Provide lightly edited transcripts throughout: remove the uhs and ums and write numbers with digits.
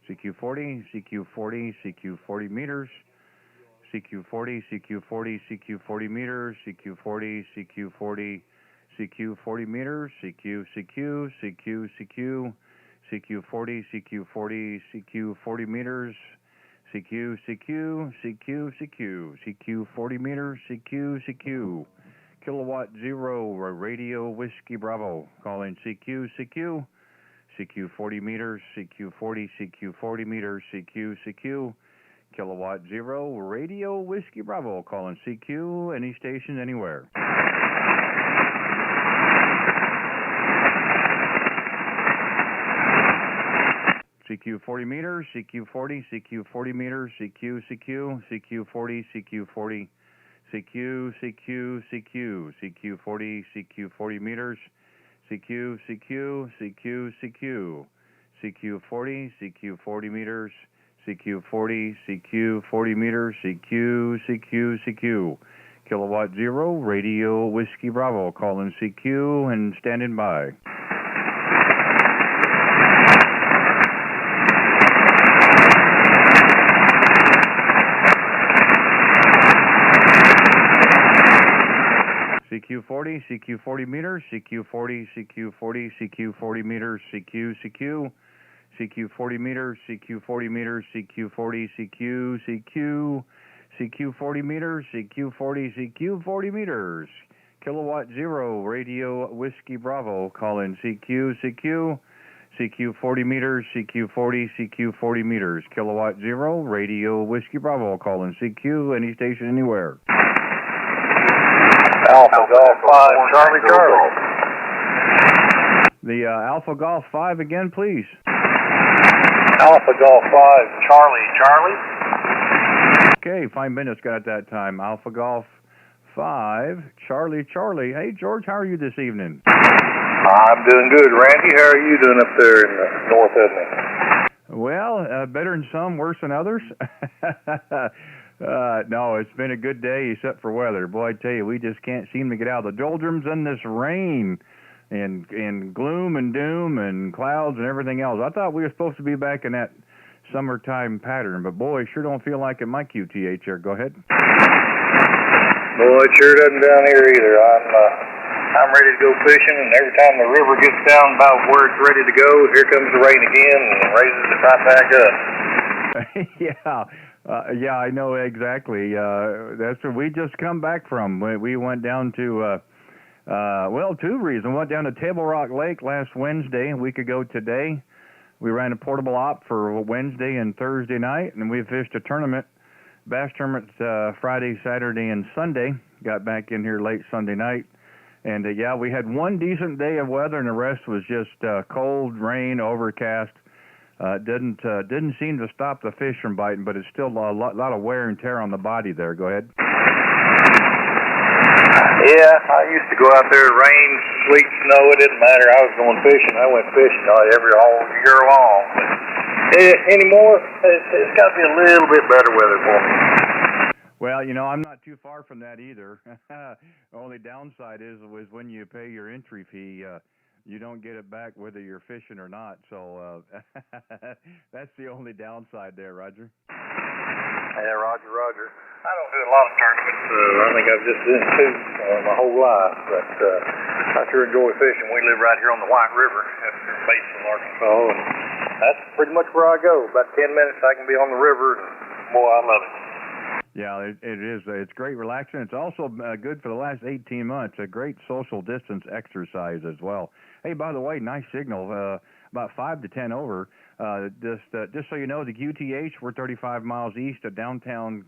CQ40, CQ40, CQ40 meters. CQ40, CQ40, CQ40 meters. CQ40, CQ40, CQ40 meters. CQ, CQ, CQ, CQ. CQ40, CQ40, CQ40 meters. CQ, CQ, CQ, CQ. CQ40 meters. CQ, CQ. Kilowatt Zero, Radio Whiskey Bravo. Calling CQ, CQ. CQ40 meters. CQ40, CQ40 meters. CQ, CQ. Kilowatt Zero, Radio Whiskey Bravo. Calling CQ, any station, anywhere. CQ40 meters, CQ40, CQ40 meters, CQ, CQ, CQ40, CQ40, CQ, CQ, CQ, CQ40, CQ40 meters, CQ, CQ, CQ, CQ, CQ40, CQ40 meters, CQ40, CQ40 meters, CQ, CQ, CQ. Kilowatt Zero, Radio Whiskey Bravo, calling CQ and standing by. CQ40, CQ40 meters, CQ40, CQ40, CQ40 meters, CQ, CQ, CQ40 meters, CQ40 meters, CQ40, CQ, CQ, CQ40 meters, CQ40, CQ40 meters. Kilowatt Zero, Radio Whiskey Bravo, calling CQ, CQ, CQ40 meters, CQ40, CQ40 meters. Kilowatt Zero, Radio Whiskey Bravo, calling CQ, any station, anywhere. Alpha Golf 5, Charlie, Charlie. The Alpha Golf 5 again, please. Alpha Golf 5, Charlie, Charlie. Okay, 5 minutes got it that time. Alpha Golf 5, Charlie, Charlie. Hey, George, how are you this evening? I'm doing good, Randy. How are you doing up there in the north of me? Well, better than some, worse than others. No, it's been a good day except for weather. Boy, I tell you, we just can't seem to get out of the doldrums and this rain and gloom and doom and clouds and everything else. I thought we were supposed to be back in that summertime pattern, but boy, sure don't feel like it. My QTH here. Go ahead. Boy, it sure doesn't down here either. I'm ready to go fishing, and every time the river gets down about where it's ready to go, here comes the rain again and raises it right back up. Yeah, I know exactly. That's where we just come back from. We went down to, well, two reasons. We went down to Table Rock Lake last Wednesday, a week ago today. We ran a portable op for Wednesday and Thursday night, and we fished a tournament, bass tournament, Friday, Saturday, and Sunday. Got back in here late Sunday night. And, yeah, we had one decent day of weather, and the rest was just cold, rain, overcast. Didn't seem to stop the fish from biting, but it's still a lot of wear and tear on the body there. Go ahead. Yeah, I used to go out there, rain, sleet, snow, it didn't matter. I was going fishing. I went fishing all year long. But anymore, it's got to be a little bit better weather for me. Well, you know, I'm not too far from that either. The only downside is when you pay your entry fee, you don't get it back whether you're fishing or not. So that's the only downside there, Roger. Yeah, Roger. I don't do a lot of tournaments. I think I've just done two my whole life. But I sure enjoy fishing. We live right here on the White River at Batesville, Arkansas. And that's pretty much where I go. About 10 minutes I can be on the river. And boy, I love it. Yeah, it is. It's great relaxing. It's also good for the last 18 months. A great social distance exercise as well. Hey, by the way, nice signal. About 5 to 10 over. Just so you know, the QTH, we're 35 miles east of downtown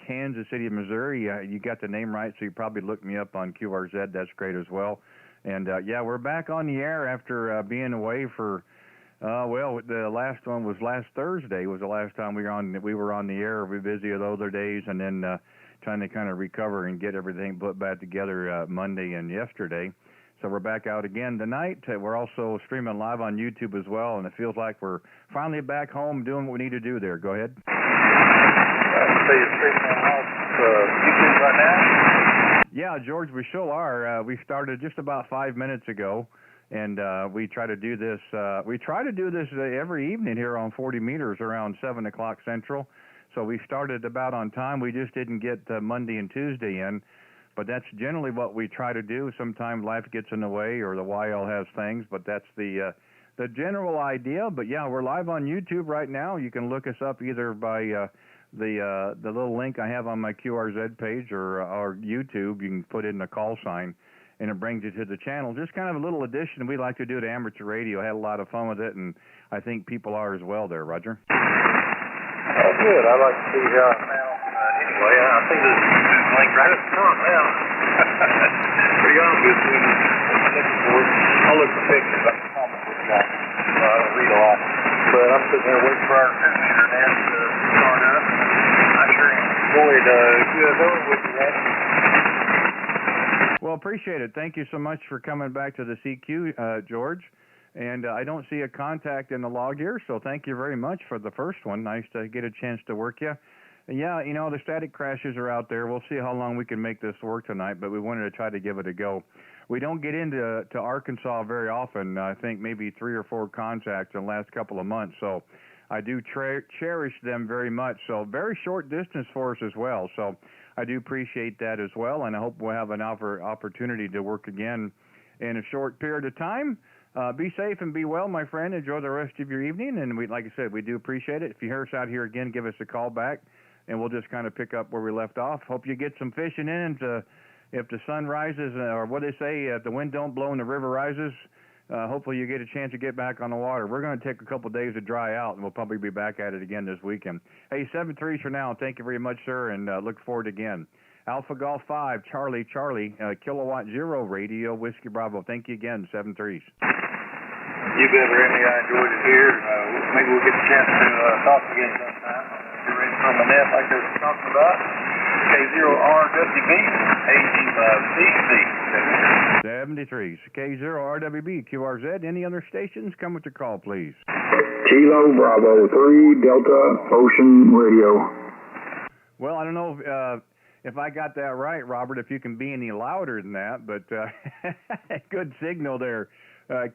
Kansas City, Missouri. You got the name right, so you probably looked me up on QRZ. That's great as well. And, yeah, we're back on the air after being away for, well, the last one was last Thursday was the last time we were on the air. We were busy with other days, and then trying to kind of recover and get everything put back together Monday and yesterday. So we're back out again tonight. We're also streaming live on YouTube as well, and it feels like we're finally back home doing what we need to do there. Go ahead. So you're streaming on YouTube right now? Yeah, George, we sure are. We started just about 5 minutes ago, And we try to do this. We try to do this every evening here on 40 meters around 7 o'clock Central. So we started about on time. We just didn't get Monday and Tuesday in, but that's generally what we try to do. Sometimes life gets in the way, or the YL has things, but that's the general idea. But yeah, we're live on YouTube right now. You can look us up either by the little link I have on my QRZ page, or YouTube. You can put in the call sign, and it brings you to the channel. Just kind of a little addition we like to do to amateur radio. I had a lot of fun with it, and I think people are as well there, Roger. Oh, good. I like to see how now. Anyway, I think there's a link right at the front now. Pretty obvious when I'm looking for it. I'll look for pictures. I'm a comic book guy. I don't read a lot. But I'm sitting there waiting for our 2-meter net to start up. I sure enjoyed UFO with you, Randy. Well, appreciate it. Thank you so much for coming back to the CQ, George. And I don't see a contact in the log here, so thank you very much for the first one. Nice to get a chance to work you. Yeah, you know, the static crashes are out there. We'll see how long we can make this work tonight, but we wanted to try to give it a go. We don't get into Arkansas very often. I think maybe 3 or 4 contacts in the last couple of months, so I do cherish them very much. So very short distance for us as well, so I do appreciate that as well, and I hope we'll have an opportunity to work again in a short period of time. Be safe and be well, my friend. Enjoy the rest of your evening, and like I said, we do appreciate it. If you hear us out here again, give us a call back, and we'll just kind of pick up where we left off. Hope you get some fishing in. If the sun rises, or what they say, if the wind don't blow and the river rises, hopefully you get a chance to get back on the water. We're going to take a couple of days to dry out, and we'll probably be back at it again this weekend. Hey, 7-3 for now. Thank you very much, sir, and look forward again. Alpha Golf 5, Charlie, Kilowatt 0 Radio, Whiskey Bravo. Thank you again, 7-3s. You bet, Randy. I enjoyed it here. Maybe we'll get a chance to talk again sometime. You're ready from the net like they're talking about. K0RWB, AGCZ. 73s, K0RWB, QRZ. Any other stations? Come with your call, please. Kilo Bravo 3, Delta Ocean Radio. Well, I don't know if I got that right, Robert, if you can be any louder than that, but good signal there.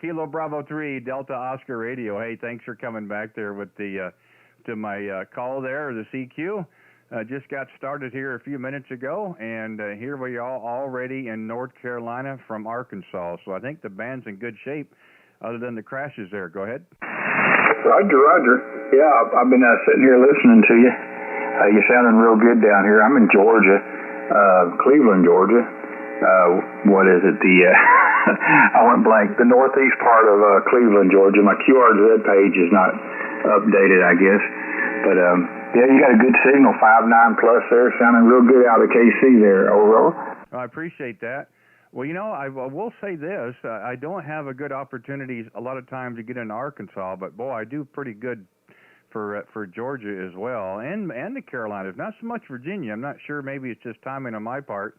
Kilo Bravo 3, Delta Oscar Radio. Hey, thanks for coming back there with the to my call there, the CQ. Just got started here a few minutes ago, and here we are already in North Carolina from Arkansas. So I think the band's in good shape, other than the crashes there. Go ahead. Roger. Yeah, I've been sitting here listening to you. You're sounding real good down here. I'm in Georgia, Cleveland, Georgia. What is it? I went blank. The northeast part of Cleveland, Georgia. My QRZ page is not updated, I guess. But yeah, you got a good signal, 5.9 plus there, sounding real good out of KC there. Over. I appreciate that. Well, you know, I will say this: I don't have a good opportunity a lot of times to get into Arkansas, but boy, I do pretty good for Georgia as well, and the Carolinas. Not so much Virginia. I'm not sure. Maybe it's just timing on my part.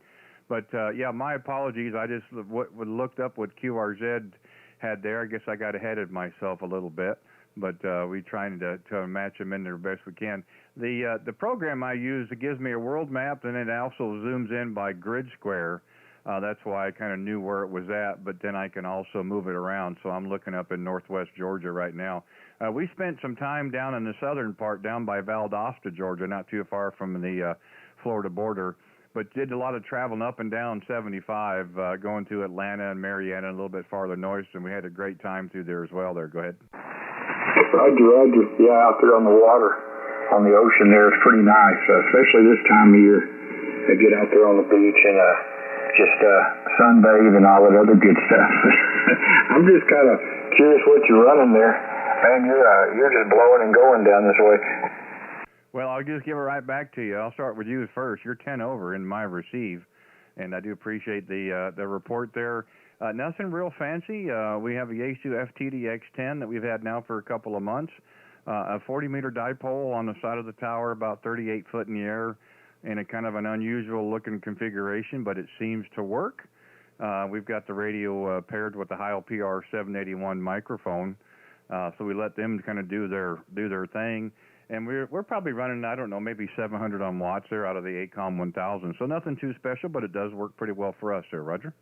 But, yeah, my apologies. I just looked up what QRZ had there. I guess I got ahead of myself a little bit. But we're trying to match them in there best we can. The program I use, it gives me a world map, and it also zooms in by grid square. That's why I kind of knew where it was at. But then I can also move it around. So I'm looking up in northwest Georgia right now. We spent some time down in the southern part, down by Valdosta, Georgia, not too far from the Florida border. But did a lot of traveling up and down 75, going to Atlanta and Marietta, a little bit farther north, and we had a great time through there as well. There, go ahead. Roger. Yeah, out there on the water, on the ocean there is pretty nice, especially this time of year. I get out there on the beach and just sunbathe and all that other good stuff. I'm just kind of curious what you're running there. Man, you're just blowing and going down this way. Well, I'll just give it right back to you. I'll start with you first. You're 10 over in my receive, and I do appreciate the report there. Nothing real fancy. We have a Yaesu FTD X10 that we've had now for a couple of months. A 40-meter dipole on the side of the tower, about 38 foot in the air, in a kind of an unusual-looking configuration, but it seems to work. We've got the radio paired with the Heil PR 781 microphone, so we let them kind of do their thing. And we're probably running, I don't know, maybe 700 on watts there out of the ACOM 1000. So nothing too special, but it does work pretty well for us there, Roger.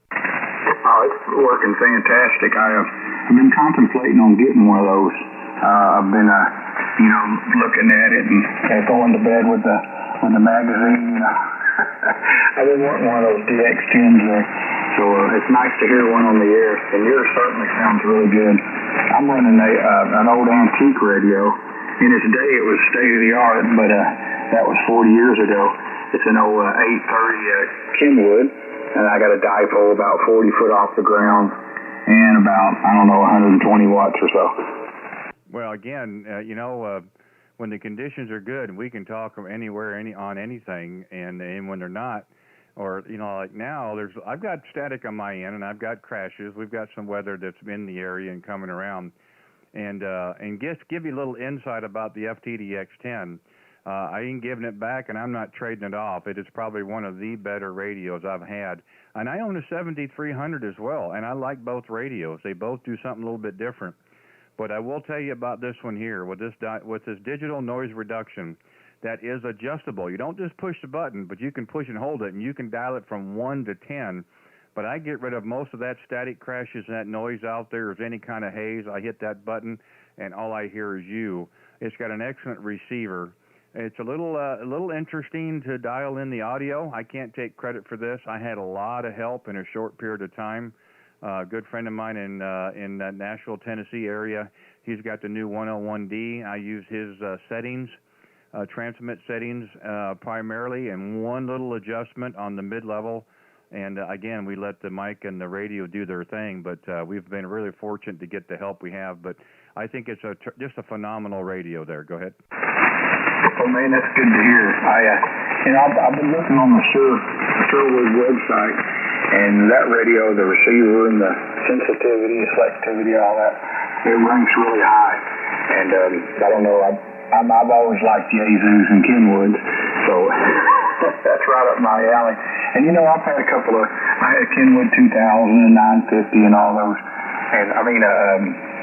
Oh, it's working fantastic. I've been contemplating on getting one of those. I've been, looking at it and going to bed with the magazine. I've been wanting one of those DX10s there. So it's nice to hear one on the air, and yours certainly sounds really good. I'm running an old antique radio. In its day, it was state of the art, but that was 40 years ago. It's an old 830 Kenwood, and I got a dipole about 40 foot off the ground and about, 120 watts or so. Well, again, when the conditions are good, we can talk from anywhere, on anything, and when they're not, or like now, I've got static on my end, and I've got crashes. We've got some weather that's in the area and coming around, and just give you a little insight about the FTDX10. I ain't giving it back, and I'm not trading it off. It is probably one of the better radios I've had, and I own a 7300 as well, and I like both radios. They both do something a little bit different. But I will tell you about this one here with this digital noise reduction that is adjustable. You don't just push the button, but you can push and hold it, and you can dial it from 1 to 10. But I get rid of most of that static crashes and that noise out there. If there's any kind of haze, I hit that button, and all I hear is you. It's got an excellent receiver. It's a little interesting to dial in the audio. I can't take credit for this. I had a lot of help in a short period of time. A good friend of mine in that Nashville, Tennessee area, he's got the new 101D. I use his settings, transmit settings primarily, and one little adjustment on the mid-level. And again, we let the mic and the radio do their thing, but we've been really fortunate to get the help we have. But I think it's just a phenomenal radio there. Go ahead. Oh man, that's good to hear. I've been looking on the Sherwood website, and that radio, the receiver and the sensitivity, selectivity, all that, it ranks really high. And I don't know, I've always liked Yaesus and Kenwoods, so that's right up my alley. And I've had I had a Kenwood 2000 and 950 and all those, and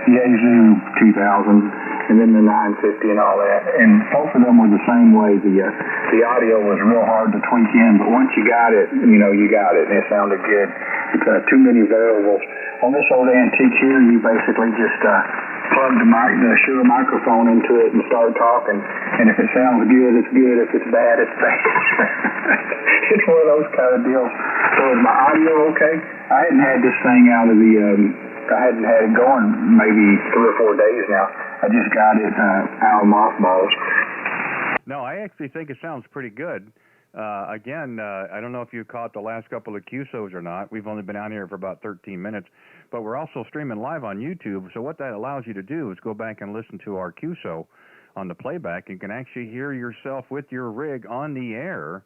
Yaesu 2000. And then the 950 and all that, and both of them were the same way. The audio was real hard to tweak in, but once you got it, you got it, and it sounded good. It's too many variables. On this old antique here, you basically just plug the Shure microphone into it and start talking, and if it sounds good, it's good. If it's bad, it's bad. It's one of those kind of deals. So is my audio okay? I hadn't had this thing out of I hadn't had it going maybe 3 or 4 days now. I just got it out of mothballs. No, I actually think it sounds pretty good. Again, I don't know if you caught the last couple of QSOs or not. We've only been out here for about 13 minutes, but we're also streaming live on YouTube. So what that allows you to do is go back and listen to our QSO on the playback. You can actually hear yourself with your rig on the air.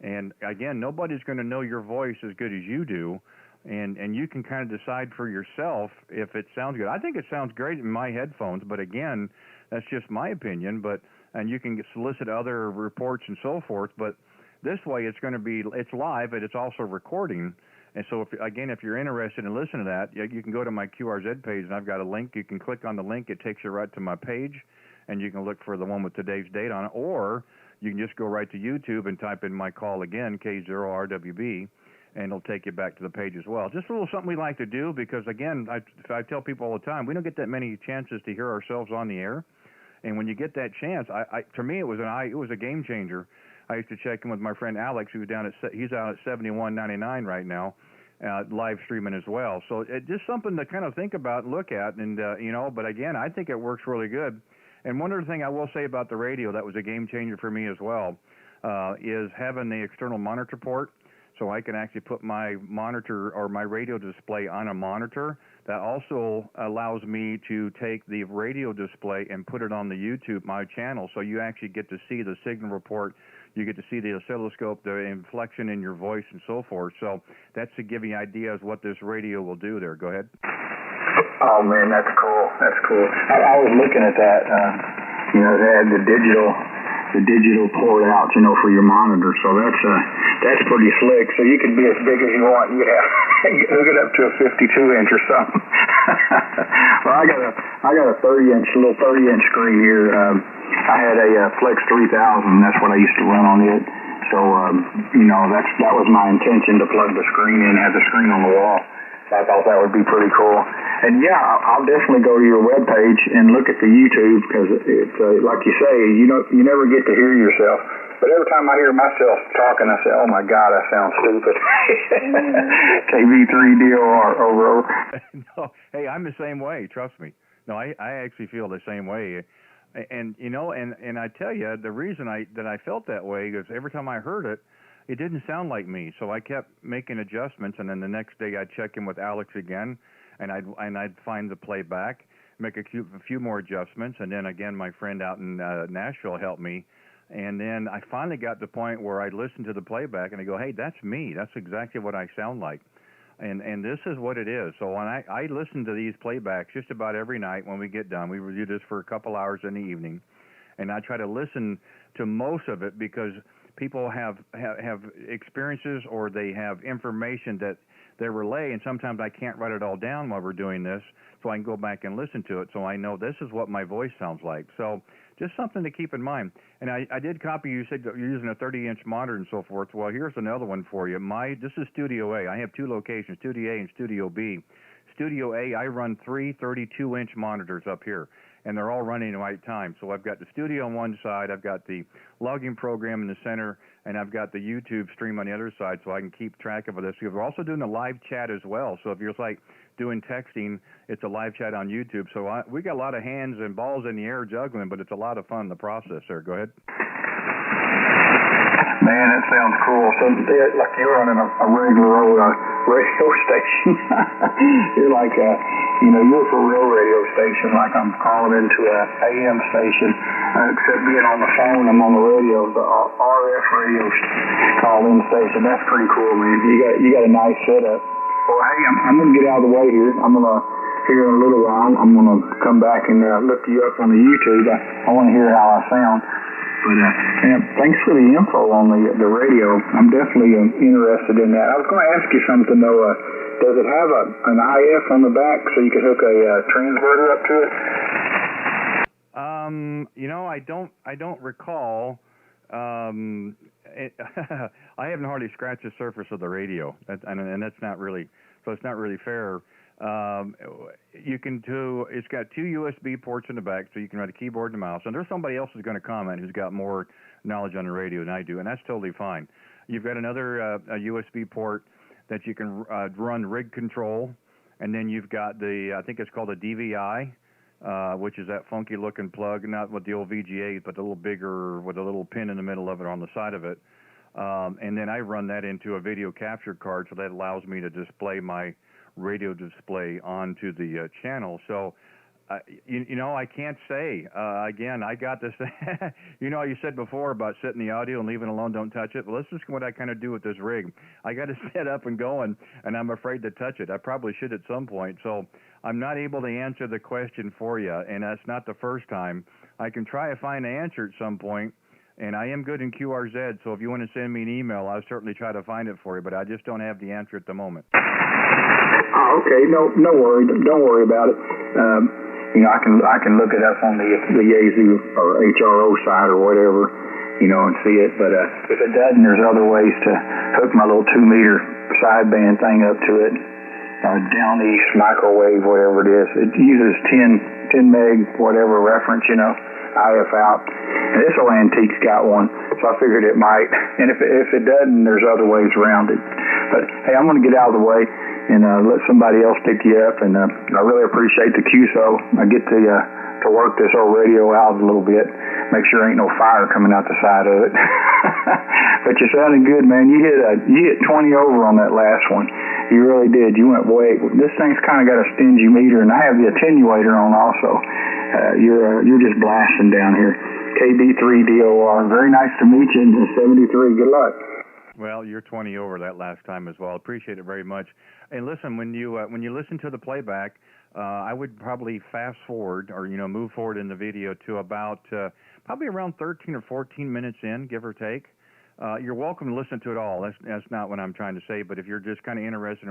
And again, nobody's going to know your voice as good as you do. And you can kind of decide for yourself if it sounds good. I think it sounds great in my headphones, but again, that's just my opinion. And you can solicit other reports and so forth. But this way, it's live, and it's also recording. And so, if you're interested in listening to that, you can go to my QRZ page, and I've got a link. You can click on the link. It takes you right to my page, and you can look for the one with today's date on it. Or you can just go right to YouTube and type in my call again, K0RWB. And it'll take you back to the page as well. Just a little something we like to do because, again, I tell people all the time, we don't get that many chances to hear ourselves on the air. And when you get that chance, for me, it was a game changer. I used to check in with my friend Alex, who's he's out at 71.99 right now, live streaming as well. So it's just something to kind of think about and look at. And, but again, I think it works really good. And one other thing I will say about the radio that was a game changer for me as well is having the external monitor port. So I can actually put my monitor or my radio display on a monitor. That also allows me to take the radio display and put it on the YouTube, my channel, so you actually get to see the signal report. You get to see the oscilloscope, the inflection in your voice, and so forth. So that's to give you ideas what this radio will do there. Go ahead. Oh, man, that's cool. That's cool. I was looking at that. They had the digital port out, for your monitor. So that's pretty slick. So you could be as big as you want. You could hook it up to a 52-inch or something. Well, I got a little 30-inch screen here. I had a Flex 3000. That's what I used to run on it. So that was my intention, to plug the screen in, have the screen on the wall. So I thought that would be pretty cool. And yeah, I'll definitely go to your webpage and look at the YouTube because it's like you say, you never get to hear yourself. But every time I hear myself talking, I say, "Oh my God, I sound stupid." KB3DOR over. No, hey, I'm the same way. Trust me. No, I actually feel the same way. And and I tell you, the reason that I felt that way is every time I heard it, it didn't sound like me. So I kept making adjustments, and then the next day I'd check in with Alex again, and I'd find the playback, make a few more adjustments, and then again my friend out in Nashville helped me. And then I finally got to the point where I listened to the playback and I go, hey, that's me. That's exactly what I sound like. And this is what it is. So when I listen to these playbacks just about every night when we get done, we review this for a couple hours in the evening, and I try to listen to most of it because people have experiences or they have information that they relay, and sometimes I can't write it all down while we're doing this, so I can go back and listen to it so I know this is what my voice sounds like. So just something to keep in mind. And I did copy, you said you're using a 30-inch monitor and so forth. Well, here's another one for you. This is Studio A. I have two locations, Studio A and Studio B. Studio A, I run three 32-inch monitors up here, and they're all running at the right time. So I've got the studio on one side, I've got the logging program in the center, and I've got the YouTube stream on the other side so I can keep track of this. We're also doing a live chat as well. So if you're like doing texting, it's a live chat on YouTube. So we got a lot of hands and balls in the air juggling, but it's a lot of fun in the process, sir. Go ahead. Man, that sounds cool. So, like you're running a regular old radio station. You're like you're for a real radio station, like I'm calling into a AM station. Except being on the phone, I'm on the radio, the RF radio call-in station. That's pretty cool, man. You got a nice setup. Well, hey, I'm gonna get out of the way here. I'm gonna here in a little while. I'm gonna come back and look you up on the YouTube. I want to hear how I sound. But thanks for the info on the radio. I'm definitely interested in that. I was going to ask you something though. Does it have an IF on the back so you could hook a transverter up to it? I don't recall. I haven't hardly scratched the surface of the radio, and that's not really. So it's not really fair. It's got two USB ports in the back, so you can run a keyboard and a mouse. And there's somebody else who's going to comment who's got more knowledge on the radio than I do, and that's totally fine. You've got another a USB port that you can run rig control, and then you've got I think it's called a DVI, which is that funky looking plug, not with the old VGA, but a little bigger with a little pin in the middle of it on the side of it. And then I run that into a video capture card, so that allows me to display my radio display onto the channel. So, I can't say. Again, I got this. You said before about setting the audio and leaving it alone, don't touch it. Well, this is what I kind of do with this rig. I got it set up and going, and I'm afraid to touch it. I probably should at some point. So I'm not able to answer the question for you, and that's not the first time. I can try to find an answer at some point. And I am good in QRZ, so if you want to send me an email, I'll certainly try to find it for you, but I just don't have the answer at the moment. Oh, okay. No worry. Don't worry about it. I can look it up on the Yazoo or HRO site or whatever, and see it. But if it doesn't, there's other ways to hook my little 2-meter sideband thing up to it. Down East microwave, whatever it is. It uses 10 meg, whatever reference, IF out. And this old antique's got one, so I figured it might. And if it doesn't, there's other ways around it. But hey, I'm going to get out of the way and let somebody else pick you up. And I really appreciate the QSO. I get to work this old radio out a little bit, make sure there ain't no fire coming out the side of it. But you sounded good, man. You hit 20 over on that last one. You really did. You went way. This thing's kind of got a stingy meter, and I have the attenuator on also. You're just blasting down here. KB3DOR. Very nice to meet you. And 73. Good luck. Well, you're 20 over that last time as well. Appreciate it very much. And listen, when you listen to the playback, I would probably fast forward or move forward in the video to about probably around 13 or 14 minutes in, give or take. You're welcome to listen to it all. That's not what I'm trying to say. But if you're just kind of interested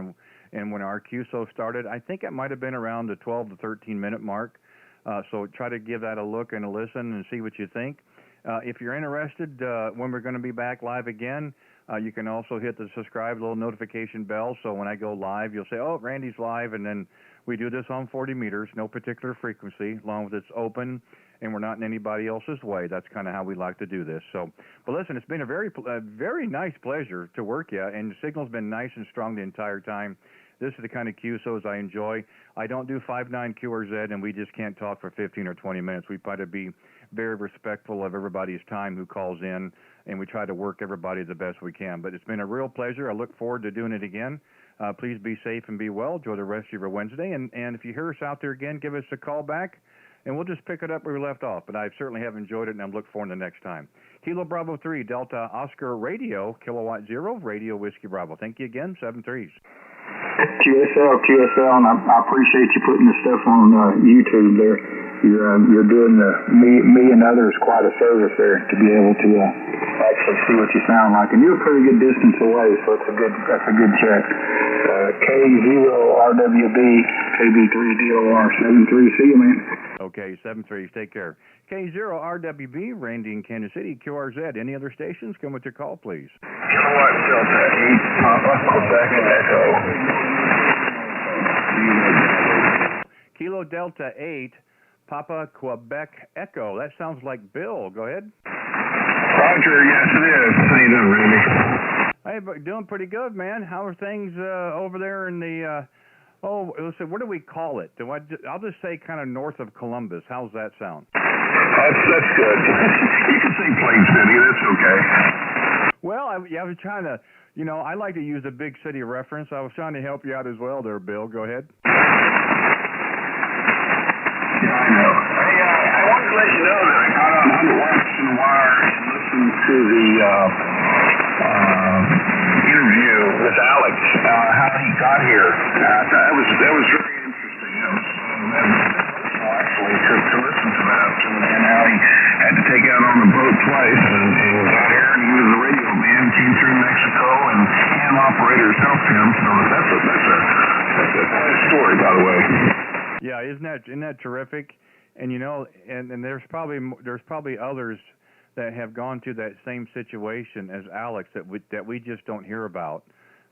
in when our QSO started, I think it might have been around the 12 to 13 minute mark. So try to give that a look and a listen and see what you think. If you're interested when we're going to be back live again, you can also hit the subscribe little notification bell. So when I go live, you'll say, "Oh, Randy's live," and then we do this on 40 meters, no particular frequency, as long as it's open and we're not in anybody else's way. That's kind of how we like to do this. So, but listen, it's been a very nice pleasure to work you, and the signal's been nice and strong the entire time. This is the kind of QSOs I enjoy. I don't do 5.9 QRZ, and we just can't talk for 15 or 20 minutes. We try to be very respectful of everybody's time who calls in, and we try to work everybody the best we can. But it's been a real pleasure. I look forward to doing it again. Please be safe and be well. Enjoy the rest of your Wednesday. And if you hear us out there again, give us a call back, and we'll just pick it up where we left off. But I certainly have enjoyed it, and I'm looking forward to the next time. Kilo Bravo 3, Delta Oscar Radio, Kilowatt 0, Radio Whiskey Bravo. Thank you again, 7-3s. QSL, and I appreciate you putting this stuff on YouTube there. You're doing me and others quite a service there to be able to actually see what you sound like, and you're a pretty good distance away, so that's a good check. K0RWB KB3DOR 73. See you, man. Okay, 7-3s. Take care. K0RWB, Randy in Kansas City, QRZ. Any other stations? Come with your call, please. Kilowatt Delta 8, Papa Quebec Echo. Kilo Delta 8, Papa Quebec Echo. That sounds like Bill. Go ahead. Roger, yes it is. How you doing, Randy? Hey, but doing pretty good, man. How are things over there in the, listen, what do we call it? I'll just say kind of north of Columbus. How's that sound? That's good. You can say Plain City. That's okay. Well, I was trying to, I like to use a big city reference. I was trying to help you out as well there, Bill. Go ahead. Yeah, I know. Hey, I wanted to let you know that I got on 100 watts in the wire and listened to the interview with Alex, how he got here. That was very interesting. It was emotional, actually, to listen to that and how he had to take out on the boat twice and got here, and he was a radio man, came through Mexico, and ham operators helped him. So that's a quite a story, by the way. Yeah, isn't that terrific? And and there's probably others that have gone through that same situation as Alex that we just don't hear about.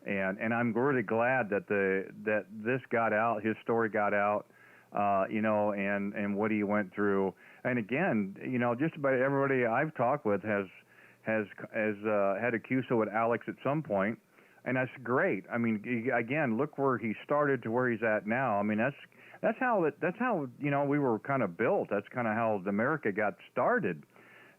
And I'm really glad that this got out, his story got out, and what he went through. And again, just about everybody I've talked with has had a QSO with Alex at some point, and that's great. I mean, again, look where he started to where he's at now. I mean, that's how we were kind of built. That's kind of how America got started.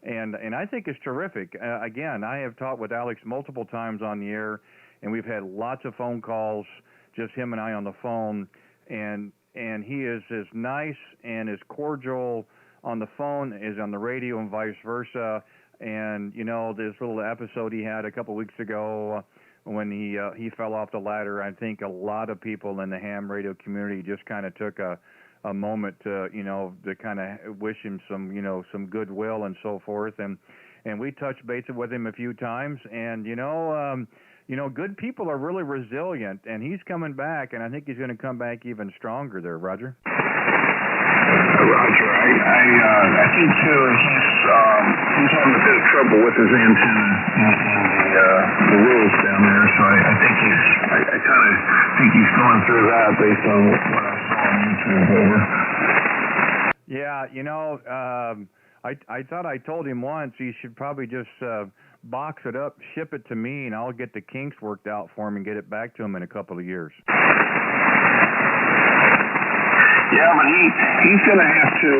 And I think it's terrific. Again, I have talked with Alex multiple times on the air, and we've had lots of phone calls, just him and I on the phone, and he is as nice and as cordial on the phone as on the radio and vice versa. And this little episode he had a couple weeks ago when he fell off the ladder, I think a lot of people in the ham radio community just kind of took a moment to kind of wish him some goodwill and so forth, and we touched base with him a few times, and good people are really resilient, and he's coming back, and I think he's going to come back even stronger there, Roger. Roger, I think too he's having a bit of trouble with his antenna and the rules down there, so I think I kind of think he's going through that based on what I saw on YouTube. Over. Yeah, I thought I told him once he should probably just box it up, ship it to me, and I'll get the kinks worked out for him and get it back to him in a couple of years. Yeah, but he's going to have to,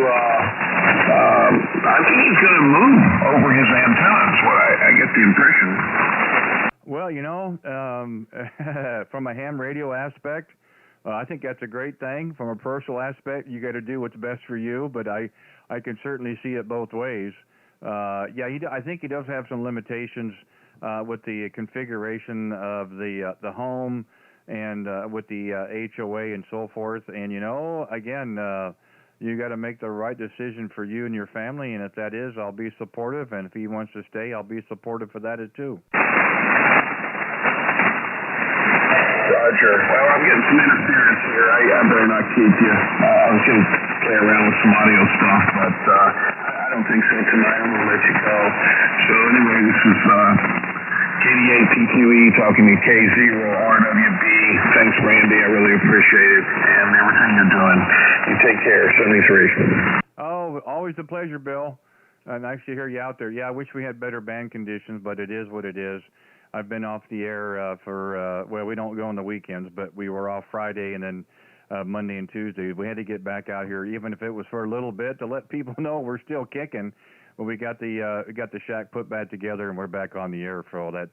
I think he's going to move over his antennas, what I get the impression. Well, from a ham radio aspect, I think that's a great thing. From a personal aspect, you got to do what's best for you, but I can certainly see it both ways. I think he does have some limitations with the configuration of the home, and with the HOA and so forth. And, again, you got to make the right decision for you and your family. And if that is, I'll be supportive. And if he wants to stay, I'll be supportive for that too. Roger. Well, I'm getting some interference here. I better not keep you. I was going to play around with some audio stuff, but I don't think so tonight. I'm going to let you go. So anyway, this is KD8PQE talking to K0RWB. Thanks, Randy. I really appreciate it. And everything you're doing. You take care. 73. Oh, always a pleasure, Bill. Nice to hear you out there. Yeah, I wish we had better band conditions, but it is what it is. I've been off the air well, we don't go on the weekends, but we were off Friday and then Monday and Tuesday. We had to get back out here, even if it was for a little bit, to let people know we're still kicking. But we got the shack put back together, and we're back on the air for all that.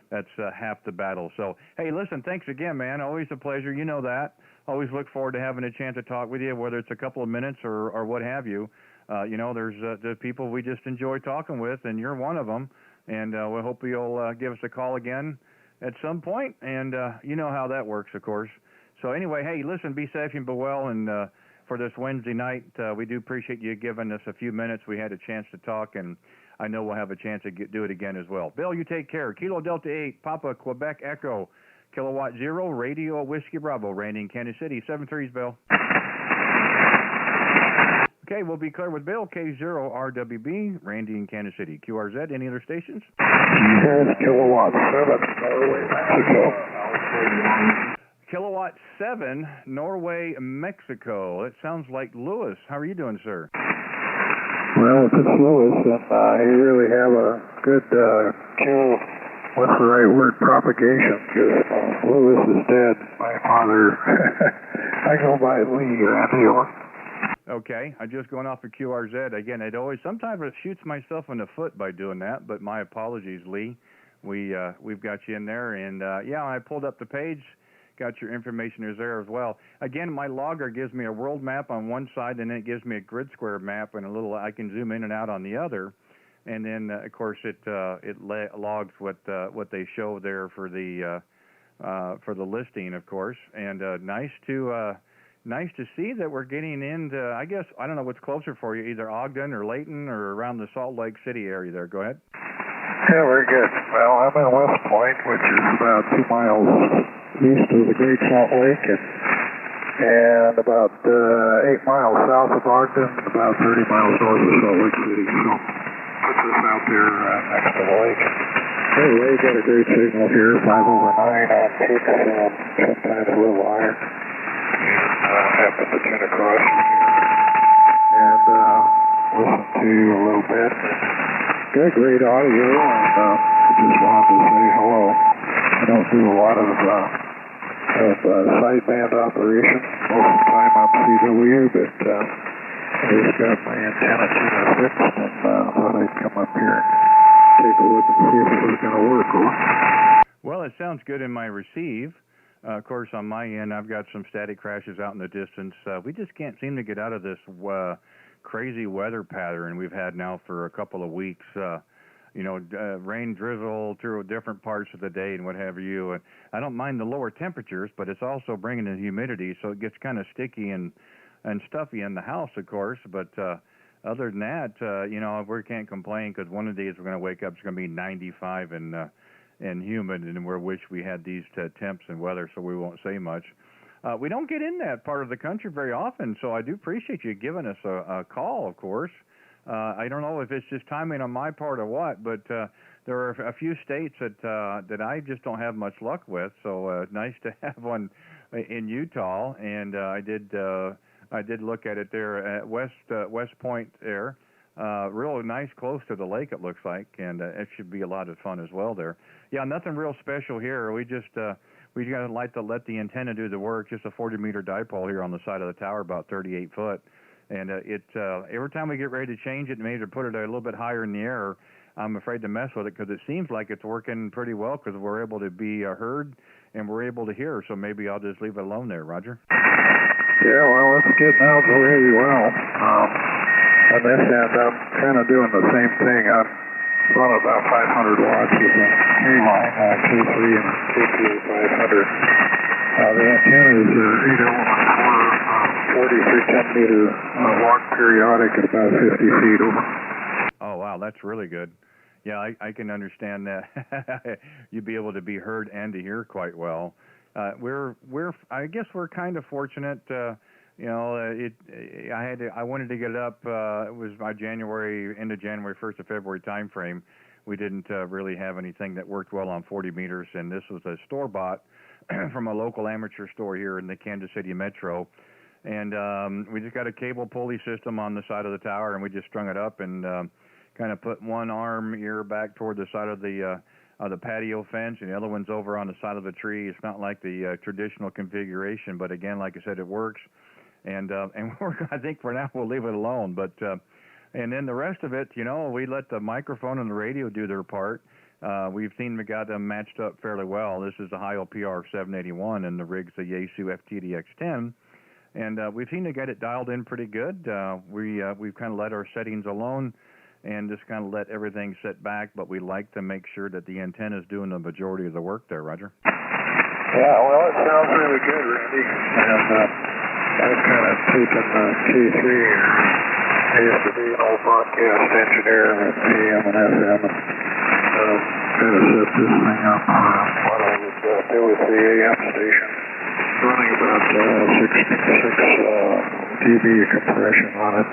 That's half the battle. So, hey, listen, thanks again, man. Always a pleasure. You know that. Always look forward to having a chance to talk with you, whether it's a couple of minutes or what have you. There's people we just enjoy talking with, and you're one of them. And we hope you'll give us a call again at some point. And you know how that works, of course. So anyway, hey, listen, be safe and be well. And for this Wednesday night, we do appreciate you giving us a few minutes. We had a chance to talk, and I know we'll have a chance to do it again as well. Bill, you take care. Kilo Delta 8, Papa Quebec Echo, Kilowatt 0, Radio Whiskey Bravo, Randy in Kansas City. 7-3s, Bill. Okay, we'll be clear with Bill, K0RWB, Randy in Kansas City. QRZ, any other stations? Kilowatt 7, Norway, Mexico. Kilowatt 7, Norway, Mexico. It sounds like Lewis. How are you doing, sir? Well, if it's Lewis, then you really have a good, what's the right word, propagation, because Lewis is dead. My father, I go by Lee, Randy. Okay, I'm just going off of QRZ. Again, sometimes it shoots myself in the foot by doing that, but my apologies, Lee. We've got you in there, and I pulled up the page, got your information is there as well. Again, my logger gives me a world map on one side, and then it gives me a grid square map, and I can zoom in and out on the other, and then of course it logs what they show there for the listing, of course, and nice to see that we're getting into, I guess, I don't know what's closer for you, either Ogden or Layton or around the Salt Lake City area there. Go ahead. Yeah, very good. Well, I'm in West Point, which is about 2 miles east of the Great Salt Lake, and about 8 miles south of Ogden, and about 30 miles north of Salt Lake City. So, puts us out there next to the lake. Anyway, you got a great signal here, 5/9 on peaks, and sometimes a little higher. Happened to tune across and listen to you a little bit. Got great audio, and just wanted to say hello. I don't do a lot of sideband operation. Most of the time I'm CW, but I just got my antenna tuner fixed, and thought I'd come up here and take a look and see if it was going to work. Well, it sounds good in my receive. Of course, on my end, I've got some static crashes out in the distance. We just can't seem to get out of this crazy weather pattern we've had now for a couple of weeks. Rain, drizzle through different parts of the day and what have you. And I don't mind the lower temperatures, but it's also bringing the humidity, so it gets kind of sticky and stuffy in the house, of course. But other than that, we can't complain because one of the days we're going to wake up, it's going to be 95 and humid, and we wish we had these temps and weather, so we won't say much. We don't get in that part of the country very often, so I do appreciate you giving us a call, of course. I don't know if it's just timing on my part or what, but there are a few states that I just don't have much luck with, so nice to have one in Utah, and I did look at it there at West Point there. Real nice, close to the lake, it looks like, and it should be a lot of fun as well there. Yeah, nothing real special here. We just we got to let the antenna do the work. Just a 40-meter dipole here on the side of the tower, about 38 foot, and every time we get ready to change it, maybe to put it a little bit higher in the air, I'm afraid to mess with it because it seems like it's working pretty well because we're able to be heard and we're able to hear. So maybe I'll just leave it alone there, Roger. Yeah, well, it's getting out really well. On this end, I'm kind of doing the same thing. I'm running about 500 watts with a K-line, K3 and KPA 500. The antenna is 8 40 through 10 meter walk periodic at about 50 feet over. Oh, wow, that's really good. Yeah, I can understand that. You'd be able to be heard and to hear quite well. I guess we're kind of fortunate. I wanted to get it up. It was my end of January, 1st of February time frame. We didn't really have anything that worked well on 40 meters, and this was a store bought from a local amateur store here in the Kansas City metro. And we just got a cable pulley system on the side of the tower, and we just strung it up and kind of put one arm ear back toward the side of the patio fence, and the other one's over on the side of the tree. It's not like the traditional configuration, but again, like I said, it works. And I think for now we'll leave it alone. But and then the rest of it, we let the microphone and the radio do their part. We've seen we got them matched up fairly well. This is the Heil PR 781, and the rig's the Yaesu FTDX10. And we've seen to get it dialed in pretty good. We've kind of let our settings alone and just kind of let everything sit back, but we like to make sure that the antenna is doing the majority of the work there, Roger. Yeah, well, it sounds really good, Randy. And I've kind of taken K3. I used to be an old broadcast engineer at AM and FM, and kind of set this thing up what I would do with the AM station, running about 6 dB compression on it.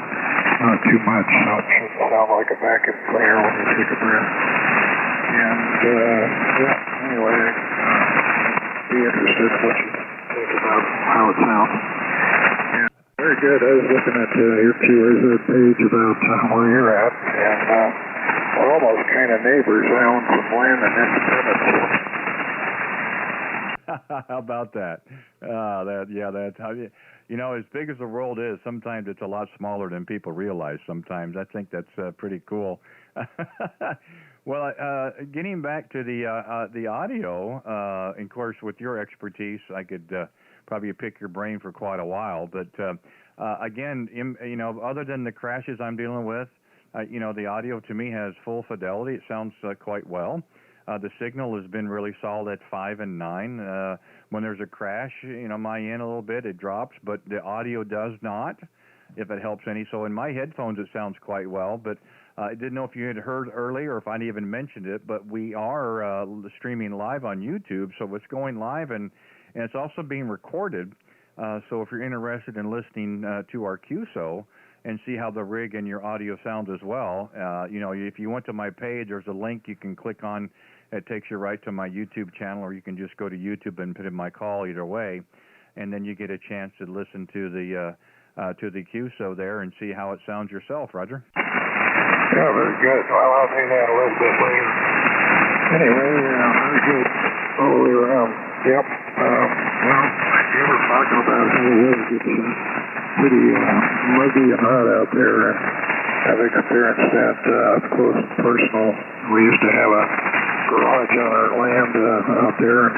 Not too much, so it shouldn't sound like a vacuum cleaner when you take a breath. And, anyway, be interested in what you think about how it sounds. Yeah, very good. I was looking at your QRZ page about where you're at, and we're almost kind of neighbors. I own some land in Independence. How about that? That's how as big as the world is, sometimes it's a lot smaller than people realize sometimes. I think that's pretty cool. Well, getting back to the audio, of course, with your expertise, I could probably pick your brain for quite a while. But again, other than the crashes I'm dealing with, the audio to me has full fidelity. It sounds quite well. The signal has been really solid at 5 and 9. When there's a crash, my end a little bit, it drops, but the audio does not, if it helps any. So in my headphones, it sounds quite well, but I didn't know if you had heard earlier or if I'd even mentioned it, but we are streaming live on YouTube, so it's going live, and it's also being recorded. So if you're interested in listening to our QSO and see how the rig and your audio sounds as well, if you went to my page, there's a link you can click on. It takes you right to my YouTube channel, or you can just go to YouTube and put in my call either way, and then you get a chance to listen to the QSO there and see how it sounds yourself, Roger. Yeah, very good. Well, I'll do that a little bit later. Anyway, very good all the way around. Yep. Well, you were talking about how the weather gets pretty muggy and hot out there, and I've experienced that up close and personal. We used to have a garage on our land out there, and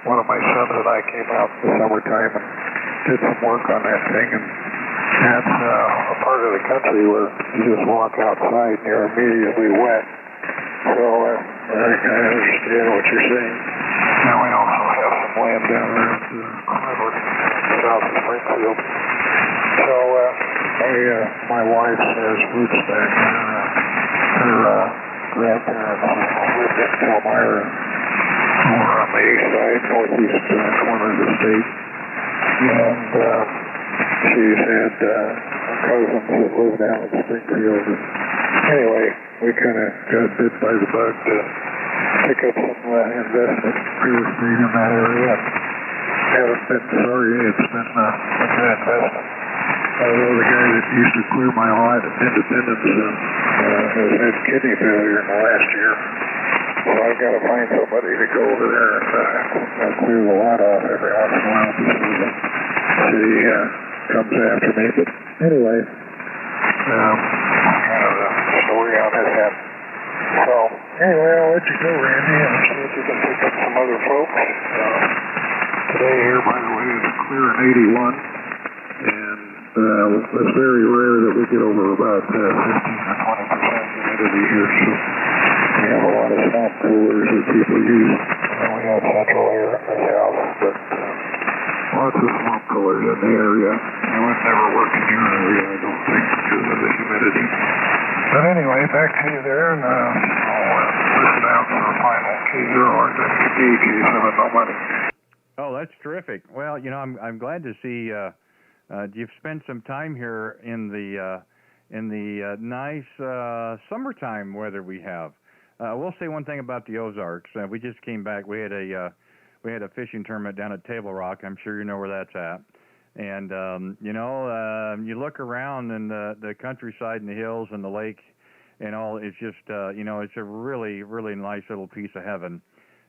one of my sons and I came out in the summertime and did some work on that thing, and that's a part of the country where you just walk outside and you're immediately wet. So I understand what you're saying. Now we also have some land down there at south of Springfield. So my wife has roots back there. Her grandparents lived in Palmyra, over on the east side, northeast corner of the state. And she's had cousins that live down in Springfield. And anyway, we kind of got bit by the bug to pick up some investment real estate in that area. Haven't been sorry. It's been a good investment. Although the guy that used to clear my lot at Independence has had kidney failure in the last year. So I've got to find somebody to go over there and clear the lot off every once in a while before the city comes after me. But anyway, kind of the story on his head. So anyway, I'll let you go, Randy, and see if you can pick up some other folks. Today here, by the way, is clear in 81. And it's very rare that we get over about 15 or 20% humidity here, so we have a lot of swamp coolers that people use. We have central air in this house, but lots of swamp coolers in the area. It would never work in your area, I don't think, because of the humidity. But anyway, back to you there, and I'll listen out for a final K0 or K7, no money. Oh, that's terrific. Well, I'm glad to see you've spent some time here in the nice summertime weather we have. I will say one thing about the Ozarks. We just came back. We had a fishing tournament down at Table Rock. I'm sure you know where that's at. And you look around and the countryside and the hills and the lake and all. It's just it's a really, really nice little piece of heaven.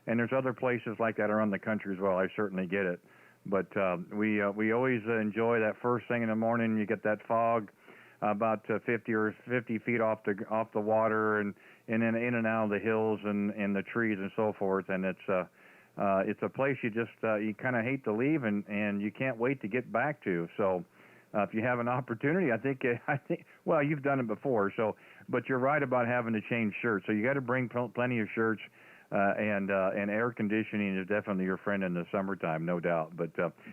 And there's other places like that around the country as well. I certainly get it. But we always enjoy that first thing in the morning. You get that fog about 50 feet off the water, and then in and out of the hills and the trees and so forth. And it's a place you just you kind of hate to leave, and you can't wait to get back to. So if you have an opportunity, I think well, you've done it before. So, but you're right about having to change shirts. So you got to bring plenty of shirts. And air conditioning is definitely your friend in the summertime, no doubt. But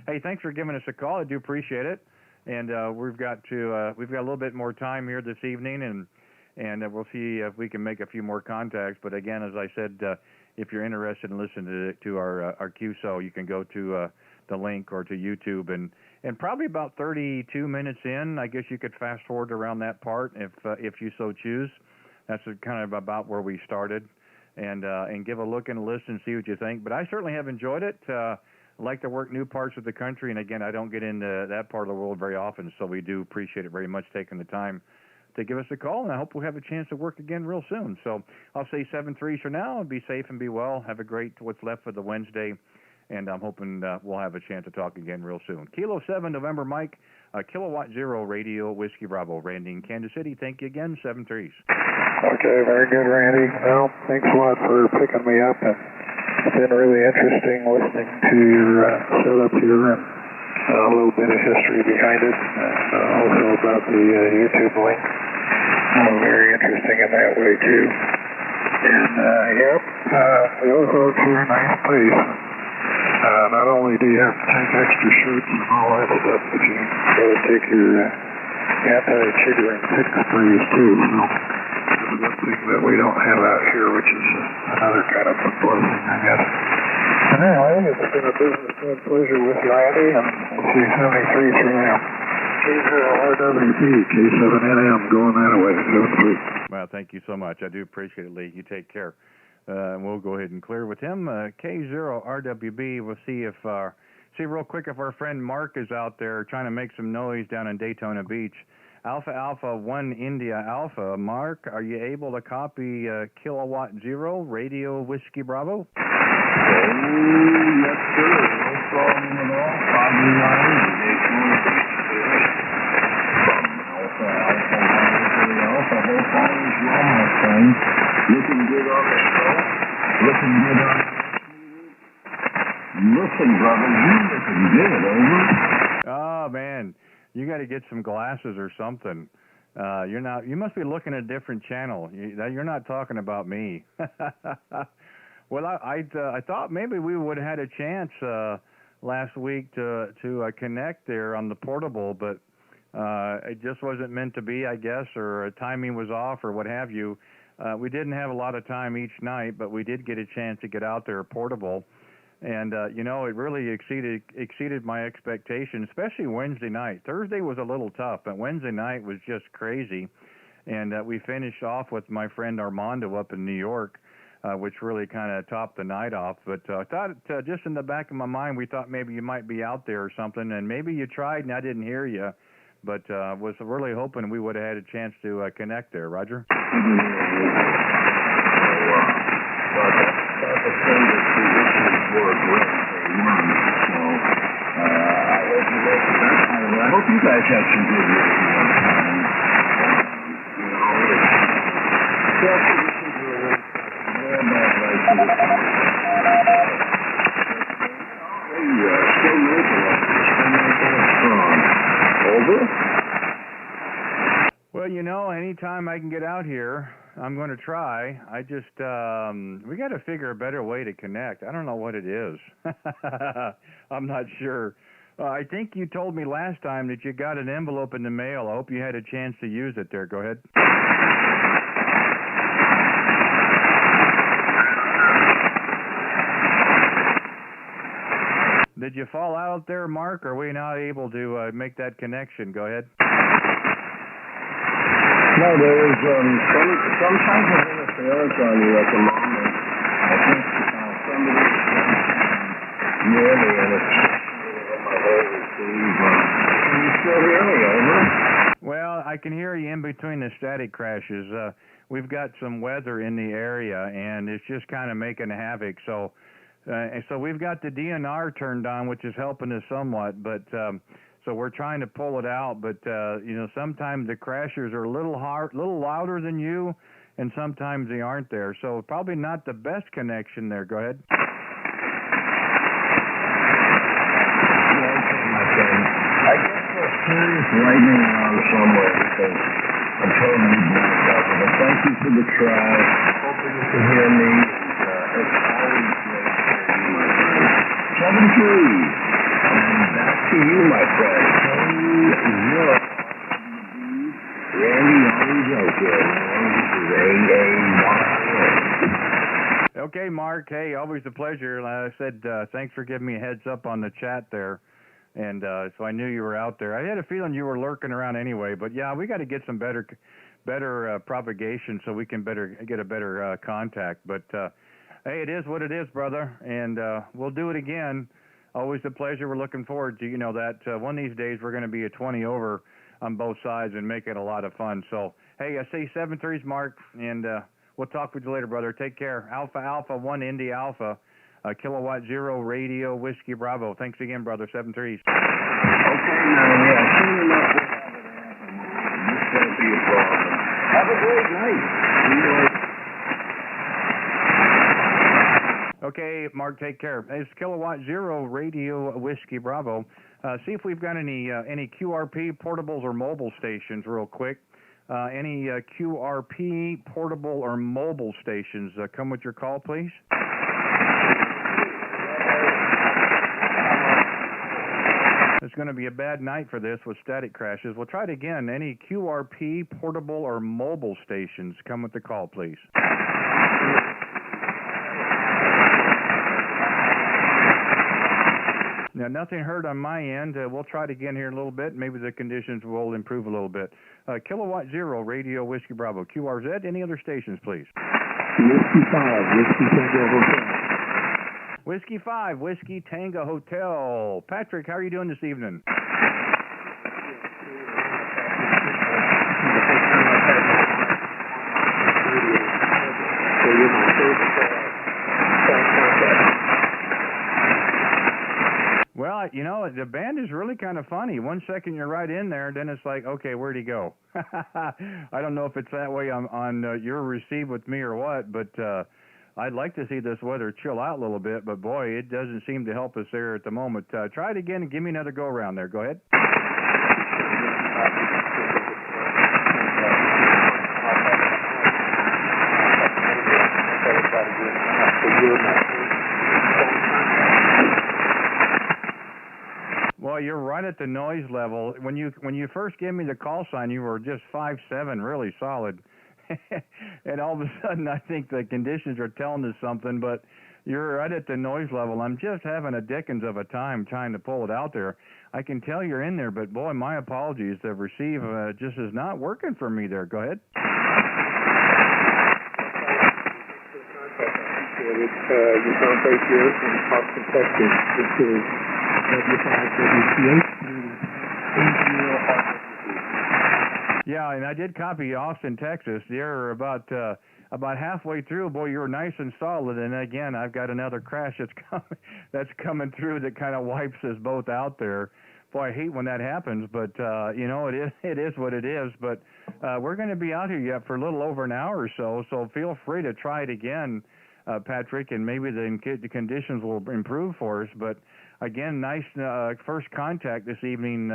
hey, thanks for giving us a call. I do appreciate it. And we've got a little bit more time here this evening, and we'll see if we can make a few more contacts. But again, as I said, if you're interested in listening to our QSO, you can go to the link or to YouTube, and probably about 32 minutes in, I guess you could fast forward around that part if you so choose. That's kind of about where we started. And give a look and a listen and see what you think. But I certainly have enjoyed it. I like to work new parts of the country, and again, I don't get into that part of the world very often, so we do appreciate it very much taking the time to give us a call, and I hope we'll have a chance to work again real soon. So I'll say 7-3 for now, and be safe and be well. Have a great what's left of the Wednesday, and I'm hoping we'll have a chance to talk again real soon. Kilo 7, November Mike, Kilowatt Zero Radio, Whiskey Bravo, Randy in Kansas City. Thank you again, 7-3s. Okay, very good, Randy. Well, thanks a lot for picking me up, and it's been really interesting listening to your setup here and a little bit of history behind it, and also about the YouTube link. Very interesting in that way, too. And, the Ozarks are a nice place. Not only do you have to take extra shirts and all that stuff, but you got to take your anti-chiggering tick sprays, too, so that's a good thing that we don't have out here, which is another kind of a blessing, I guess. Anyway, it's been a business pleasure with you, Randy, and we'll see 73 through now. K0RWP, K7NM, going that way, 73. Well, thank you so much. I do appreciate it, Lee. You take care. And we'll go ahead and clear with him. K0RWB, we'll see real quick if our friend Mark is out there trying to make some noise down in Daytona Beach. Alpha 1 India Alpha. Mark, are you able to copy Kilowatt Zero, Radio Whiskey Bravo? Oh, yes, sir. No problem at all. Copy line, Daytona Beach. From Alpha, hope all is well, my friend. Looking good on the show. Looking good on Listen, brother, you looking good, over. Oh, man. You got to get some glasses or something. You must be looking at a different channel. You're not talking about me. Well, I thought maybe we would have had a chance last week to connect there on the portable, but it just wasn't meant to be, I guess, or timing was off or what have you. We didn't have a lot of time each night, but we did get a chance to get out there portable. And, it really exceeded my expectations, especially Wednesday night. Thursday was a little tough, but Wednesday night was just crazy. And we finished off with my friend Armando up in New York, which really kind of topped the night off. But I thought, just in the back of my mind, we thought maybe you might be out there or something, and maybe you tried and I didn't hear you. But was really hoping we would have had a chance to connect there, Roger. I hope you guys have some good Over? Well, anytime I can get out here, I'm going to try. I just, we got to figure a better way to connect. I don't know what it is. I'm not sure. I think you told me last time that you got an envelope in the mail. I hope you had a chance to use it there. Go ahead. Did you fall out there, Mark? Or are we not able to make that connection? Go ahead. No, there was some type of interference on you at the moment. I think somebody near me and it's on my whole receive. Can you still hear me, over? Well, I can hear you in between the static crashes. We've got some weather in the area, and it's just kind of making havoc. So we've got the DNR turned on, which is helping us somewhat, but so we're trying to pull it out. But sometimes the crashers are a little louder than you, and sometimes they aren't there. So probably not the best connection there. Go ahead. I guess there's serious lightning around somewhere because I'm totally blocked out. But thank you for the try. Hoping you can hear me. It's always great to hear you. 7-3. And back to you, my friend. 10-0. Randy always out there. This is AA1. Okay, Mark. Hey, always a pleasure. I said thanks for giving me a heads up on the chat there. And so I knew you were out there. I had a feeling you were lurking around anyway, but yeah, we got to get some better propagation so we can get a better contact. But hey, it is what it is, brother, and we'll do it again. Always a pleasure. We're looking forward to that. One of these days we're going to be a 20 over on both sides and make it a lot of fun. So hey, I say 7-3's Mark, and we'll talk with you later, brother. Take care. Alpha 1 Indy Alpha. Kilowatt 0 Radio Whiskey Bravo. Thanks again, brother. 7-3. Okay, now, yeah, soon enough we'll have it happen. This won't be a problem. Have a great night. Okay, Mark, take care. It's Kilowatt 0 Radio Whiskey Bravo. See if we've got any QRP portables or mobile stations real quick. Any QRP portable or mobile stations, come with your call, please. It's going to be a bad night for this with static crashes. We'll try it again. Any QRP portable or mobile stations, come with the call, please. Now, nothing heard on my end. We'll try it again here in a little bit. Maybe the conditions will improve a little bit. Kilowatt 0 Radio Whiskey Bravo. QRZ, any other stations, please? Whiskey 5, Whiskey Tango Hotel. Whiskey 5, Whiskey Tango Hotel. Patrick, how are you doing this evening? Well, the band is really kind of funny. 1 second you're right in there, then it's like, okay, where'd he go? I don't know if it's that way on your receive with me or what, but I'd like to see this weather chill out a little bit, but boy, it doesn't seem to help us there at the moment. Try it again and give me another go around there. Go ahead. Well, you're right at the noise level. When you first gave me the call sign, you were just 5.7, really solid. And all of a sudden, I think the conditions are telling us something, but you're right at the noise level. I'm just having a dickens of a time trying to pull it out there. I can tell you're in there, but boy, my apologies. The receive just is not working for me there. Go ahead. You contact here in Austin, Texas. This is W5WCH. Yeah, and I did copy Austin, Texas. You're about halfway through. Boy, you were nice and solid. And again, I've got another crash that's coming through that kind of wipes us both out there. Boy, I hate when that happens, but it is what it is. But we're going to be out here yet for a little over an hour or so. So feel free to try it again, Patrick, and maybe the conditions will improve for us. But again, nice first contact this evening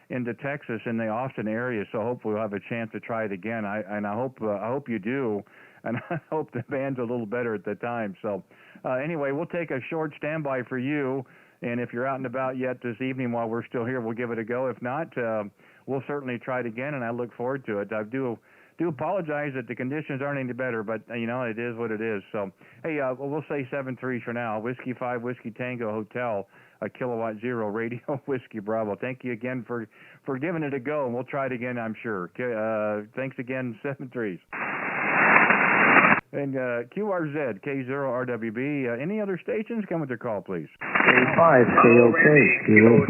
into Texas in the Austin area. So hopefully we'll have a chance to try it again. I hope you do, and I hope the band's a little better at the time. So anyway, we'll take a short standby for you. And if you're out and about yet this evening while we're still here, we'll give it a go. If not, we'll certainly try it again, and I look forward to it. I do do apologize that the conditions aren't any better, but it is what it is. So, hey, we'll say 7-3 for now. Whiskey 5, Whiskey Tango Hotel, a Kilowatt Zero Radio Whiskey Bravo. Thank you again for giving it a go, and we'll try it again, I'm sure. Thanks again, 7-3s. And QRZ, K0RWB. Any other stations? Come with your call, please. K5, KOK, Kilo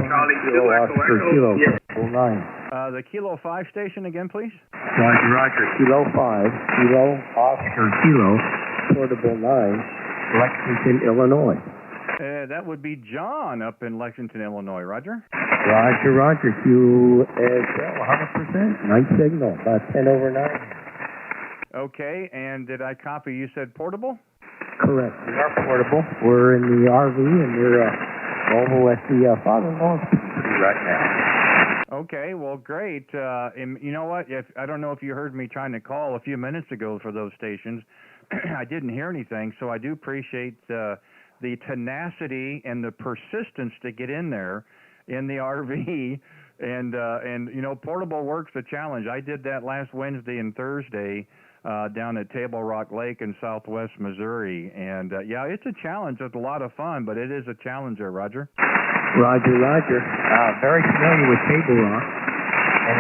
Oscar, Kilo, Portable 9. The Kilo 5 station again, please. Roger, Kilo 5, Kilo Oscar, Kilo, Portable 9, Lexington, Illinois. That would be John up in Lexington, Illinois. Roger? Roger, QSL, 100%. Night signal, about 10 over 9. Okay, and did I copy? You said portable? Correct. We are portable. We're in the RV, and we're over at the father-in-law's right now. Okay, well, great. And you know what? I don't know if you heard me trying to call a few minutes ago for those stations. I didn't hear anything, so I do appreciate the tenacity and the persistence to get in there in the RV. And portable work's a challenge. I did that last Wednesday and Thursday down at Table Rock Lake in southwest Missouri. And, it's a challenge. It's a lot of fun, but it is a challenge there, Roger. Roger. Very familiar with Table Rock, and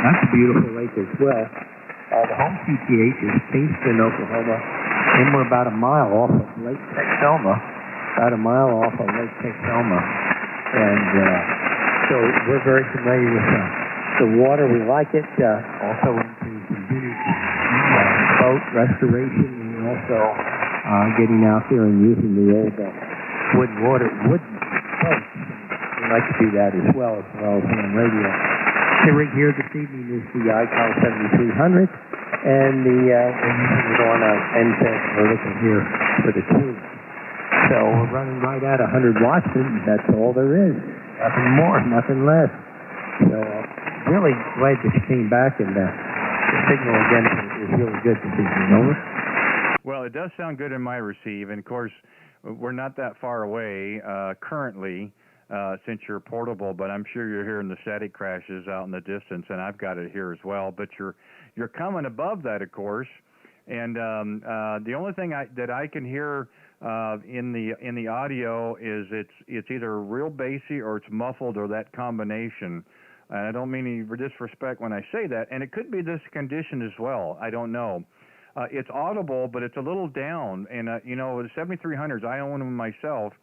that's a beautiful lake as well. The home CTH is Kingston, Oklahoma, and we're about a mile off of Lake Texoma. And so we're very familiar with the water. We like it. Also into some boat restoration, and also getting out there and using the old wooden boats. We like to do that as well as on radio. The rig here this evening is the Icon 7300, and we're using it on an end-fed vertical here for the tune. So we're running right at 100 watts, and that's all there is. Nothing more, nothing less. So really glad that you came back, and the signal again is really good this evening. Over. Well, it does sound good in my receive, and of course, we're not that far away currently since you're portable, but I'm sure you're hearing the static crashes out in the distance, and I've got it here as well. But you're coming above that, of course, and the only thing that I can hear in the audio is it's either real bassy or it's muffled or that combination. And I don't mean any disrespect when I say that, and it could be this condition as well. I don't know. It's audible, but it's a little down. And the 7300s, I own them myself,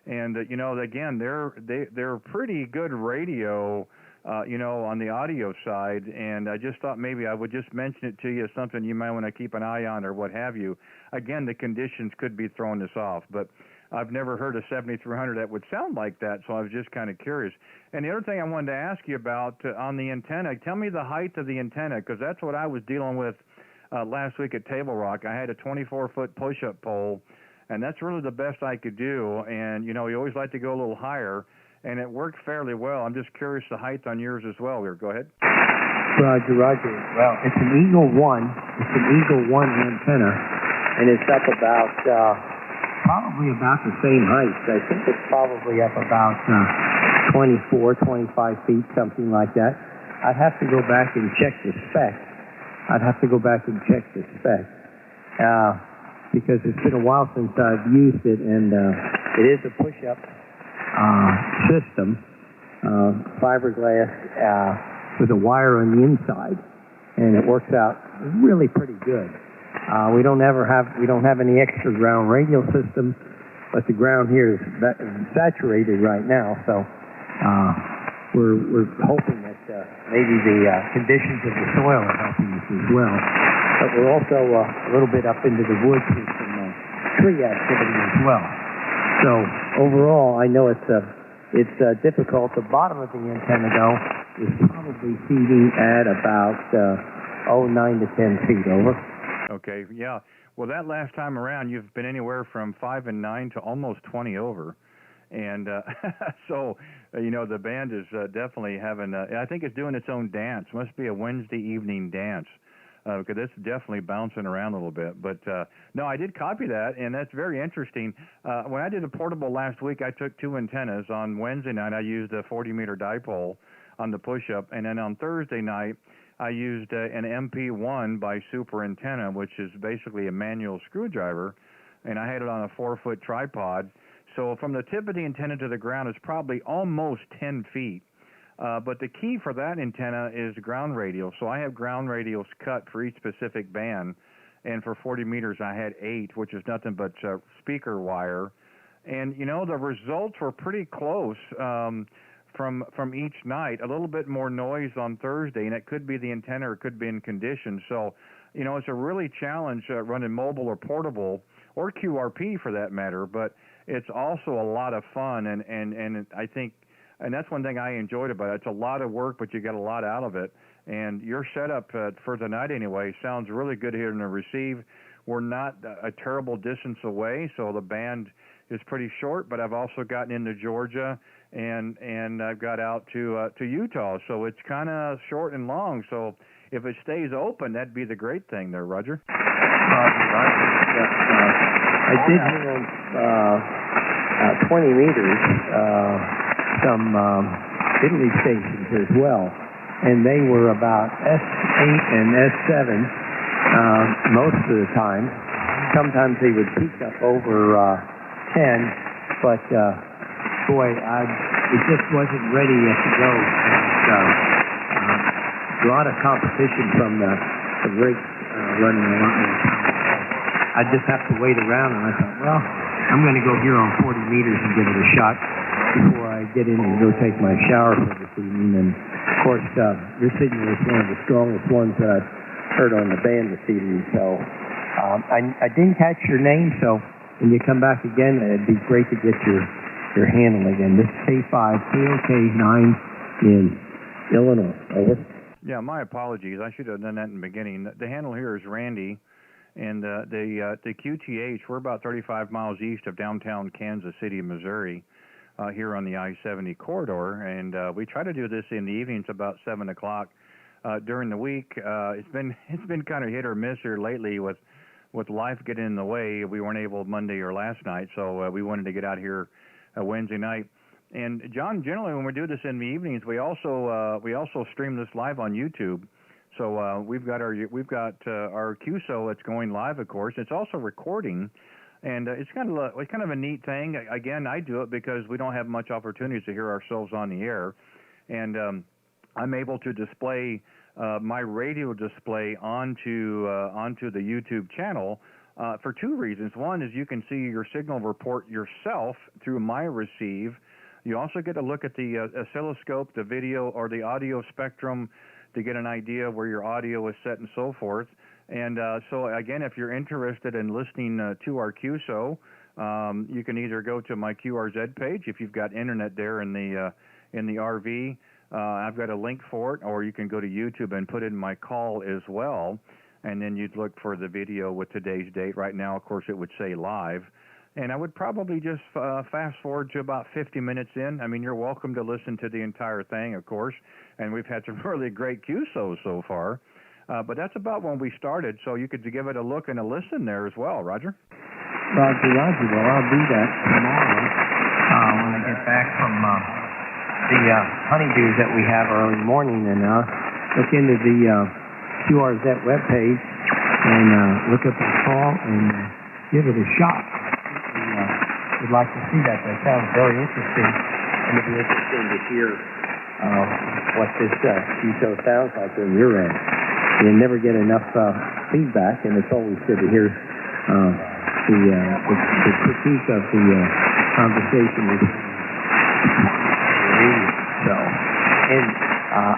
and again, they're pretty good radio, on the audio side. And I just thought maybe I would just mention it to you as something you might want to keep an eye on or what have you. Again, the conditions could be throwing this off, but I've never heard a 7300 that would sound like that, so I was just kind of curious. And the other thing I wanted to ask you about on the antenna, tell me the height of the antenna, because that's what I was dealing with last week at Table Rock. I had a 24-foot push-up pole, and that's really the best I could do. And, you always like to go a little higher, and it worked fairly well. I'm just curious the height on yours as well. Go ahead. Roger. Well, it's an Eagle 1. It's an Eagle 1 antenna, and it's up about probably about the same height. I think it's probably up about 24, 25 feet, something like that. I'd have to go back and check the spec. Because it's been a while since I've used it, and it is a push-up system, fiberglass with a wire on the inside, and it works out really pretty good. We don't have any extra ground radio system, but the ground here is saturated right now, so we're hoping that maybe the conditions of the soil are helping us as well. But we're also a little bit up into the woods with some tree activity as well. So overall, I know it's difficult. The bottom of the antenna, though, is probably feeding at about 9 to 10 feet. Over. Okay, yeah. Well, that last time around, you've been anywhere from 5 and 9 to almost 20 over. And so, the band is definitely having, I think it's doing its own dance. Must be a Wednesday evening dance, because it's definitely bouncing around a little bit. But, no, I did copy that, and that's very interesting. When I did a portable last week, I took 2 antennas. On Wednesday night, I used a 40-meter dipole on the push-up, and then on Thursday night, I used an MP1 by Super Antenna, which is basically a manual screwdriver, and I had it on a 4-foot tripod. So from the tip of the antenna to the ground is probably almost 10 feet. But the key for that antenna is ground radial. So I have ground radials cut for each specific band. And for 40 meters, I had 8, which is nothing but speaker wire. And, you know, the results were pretty close from each night. A little bit more noise on Thursday, and it could be the antenna or it could be in condition. So, you know, it's a really challenge running mobile or portable, or QRP for that matter. But it's also a lot of fun, and I think, and that's one thing I enjoyed about it. It's a lot of work, but you get a lot out of it. And your setup for tonight anyway sounds really good here in the receive. We're not a terrible distance away, so the band is pretty short, but I've also gotten into Georgia and I've got out to Utah, so it's kind of short and long. So if it stays open, that'd be the great thing there, Roger. Yes, I did hear on 20 meters some Italy stations as well, and they were about S8 and S7 most of the time. Sometimes they would peak up over 10, but boy, it just wasn't ready yet to go. A lot of competition from the rigs running a lot more time. I just have to wait around, and I thought, well, I'm going to go here on 40 meters and give it a shot before I get in and go take my shower for this evening. And of course, your signal is one of the strongest ones that I've heard on the band this evening. So I didn't catch your name, so when you come back again, it'd be great to get your handle again. This is K5 KOK9 in Illinois. Over. Yeah, my apologies. I should have done that in the beginning. The handle here is Randy, and the QTH, we're about 35 miles east of downtown Kansas City, Missouri, here on the I-70 corridor, and we try to do this in the evenings about 7 o'clock. During the week, it's been kind of hit or miss here lately with life getting in the way. We weren't able Monday or last night, so we wanted to get out here Wednesday night. And John, generally when we do this in the evenings, we also stream this live on YouTube. So we've got our QSO that's going live, of course. It's also recording, and it's kind of a neat thing. Again, I do it because we don't have much opportunities to hear ourselves on the air, and I'm able to display my radio display onto the YouTube channel for two reasons. One is you can see your signal report yourself through my receive. You also get to look at the oscilloscope, the video or the audio spectrum, to get an idea where your audio is set and so forth. And so again, if you're interested in listening to our QSO, you can either go to my QRZ page if you've got internet there in the RV. I've got a link for it, or you can go to YouTube and put in my call as well, and then you'd look for the video with today's date. Right now, of course, it would say live. And I would probably just fast forward to about 50 minutes in. I mean, you're welcome to listen to the entire thing, of course, and we've had some really great QSOs so far. But that's about when we started, so you could give it a look and a listen there as well, Roger. Roger. Well, I'll do that tomorrow when I get back from the honeydews that we have early morning, and look into the QRZ webpage and look up the call and give it a shot. We'd like to see that. That sounds very interesting, and it'd be interesting to hear what this QSO sounds like on your end. You never get enough feedback, and it's always good to hear the critique of the conversation. So, and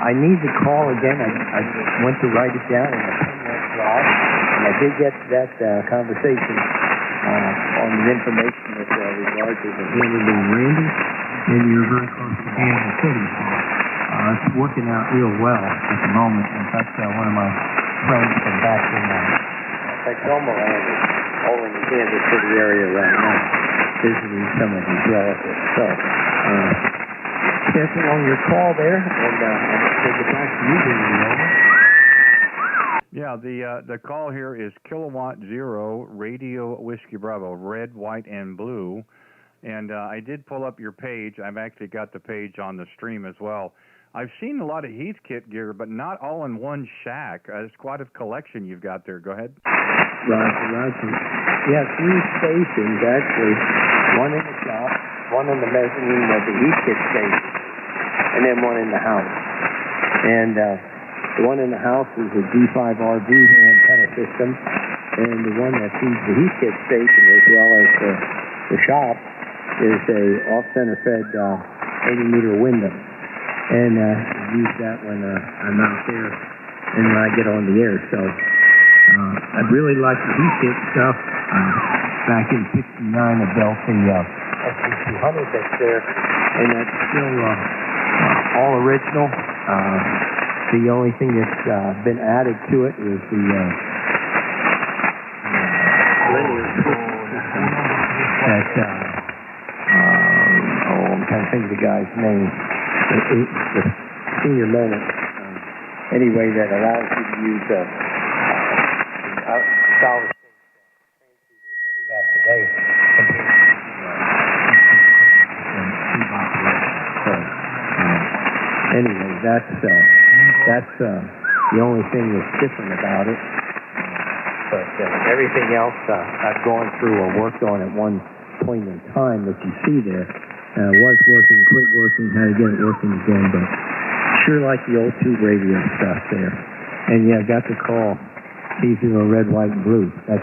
I need to call again. I went to write it down in the pen went dry, and I did get that conversation on the information with regard to the handling Randy, and you're very close to Kansas City. So it's working out real well at the moment. In fact, one of my friends from back in Tacoma land is over in the Kansas City area right now, visiting some of his relatives. So, careful on your call there, and I'll take it back to you, over. Yeah, the call here is Kilowatt Zero Radio Whiskey Bravo, red, white, and blue. And I did pull up your page. I've actually got the page on the stream as well. I've seen a lot of Heathkit gear, but not all in one shack. It's quite a collection you've got there. Go ahead. Roger. Yeah, 3 stations, actually. One in the shop, one in the mezzanine of the Heathkit station, and then one in the house. And the one in the house is a G5RV antenna system, and the one that feeds the Heathkit station as well as the shop is a off-center fed 80-meter window. And I use that when I'm out there and when I get on the air. So I really like the Heathkit stuff. Back in '69, I built the SC200 that's there, and that's still all original. The only thing that's been added to it is the linear system that, I'm trying to think of the guy's name. The senior moment. Anyway, that allows you to use solid state transceivers that we have today compared to so, anyway, that's the only thing that's different about it. But everything else I've gone through or worked on at one point in time that you see there was working, quit working, had to get it working again, but sure like the old tube radio stuff there. And yeah, got the call. These are red, white, and blue. That's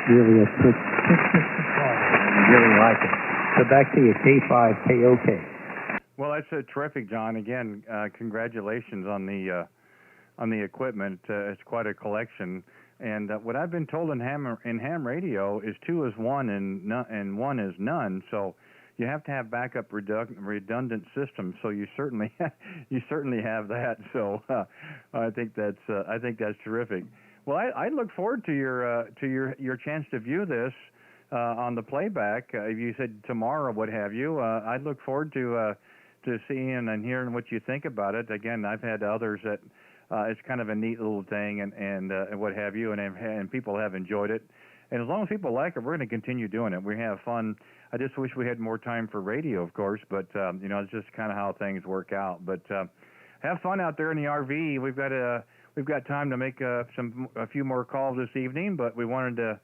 really a quick I really like it. So back to you, K5, KOK. Well, that's terrific, John. Again, congratulations on the equipment. It's quite a collection. And what I've been told in ham radio is 2 is 1 and 1 is none. So you have to have backup redundant systems. So you certainly have that. So I think that's terrific. Well, I look forward to your chance to view this on the playback. If you said tomorrow, what have you? I look forward to seeing and hearing what you think about it. Again, I've had others that it's kind of a neat little thing and what have you, and people have enjoyed it. And as long as people like it, we're going to continue doing it. We have fun. I just wish we had more time for radio, of course, but it's just kind of how things work out. But have fun out there in the RV. We've got time to make a few more calls this evening, but we wanted to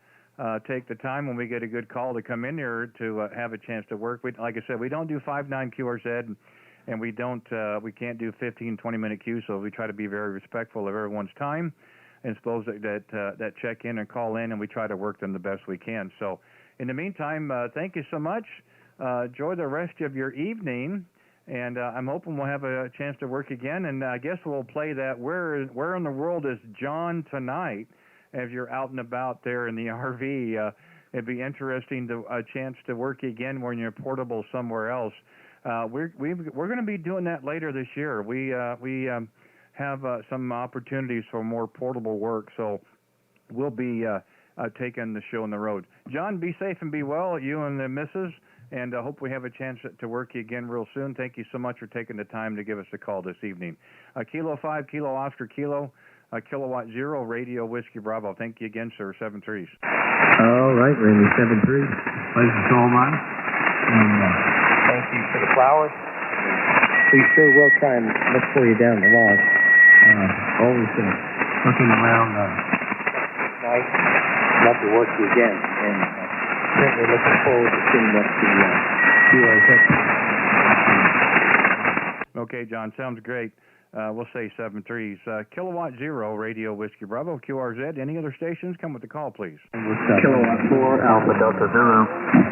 take the time when we get a good call to come in here to have a chance to work. Like I said, we don't do 5/9 QRZ, and we can't do 15, 20-minute queues, so we try to be very respectful of everyone's time and suppose that check in and call in, and we try to work them the best we can. So in the meantime, thank you so much. Enjoy the rest of your evening, and I'm hoping we'll have a chance to work again, and I guess we'll play that Where in the World is John Tonight? If you're out and about there in the RV, it'd be interesting a chance to work again when you're portable somewhere else. We're going to be doing that later this year. We have some opportunities for more portable work, so we'll be taking the show on the road. John, be safe and be well, you and the missus, and I hope we have a chance to work you again real soon. Thank you so much for taking the time to give us a call this evening. Kilo 5, Kilo Oscar Kilo, Kilowatt 0, Radio Whiskey Bravo. Thank you again, sir. 7-3s. All right, Randy, 7-3. Pleasure's all mine. And thank you for the flowers. We sure will try and look for you down the log. Always looking around night. Love to work you again. And certainly looking forward to seeing what the QRZ. Okay, John, sounds great. We'll say 7-3s. Kilowatt 0, Radio Whiskey Bravo, QRZ. Any other stations? Come with the call, please. Kilowatt 4, Alpha Delta 0.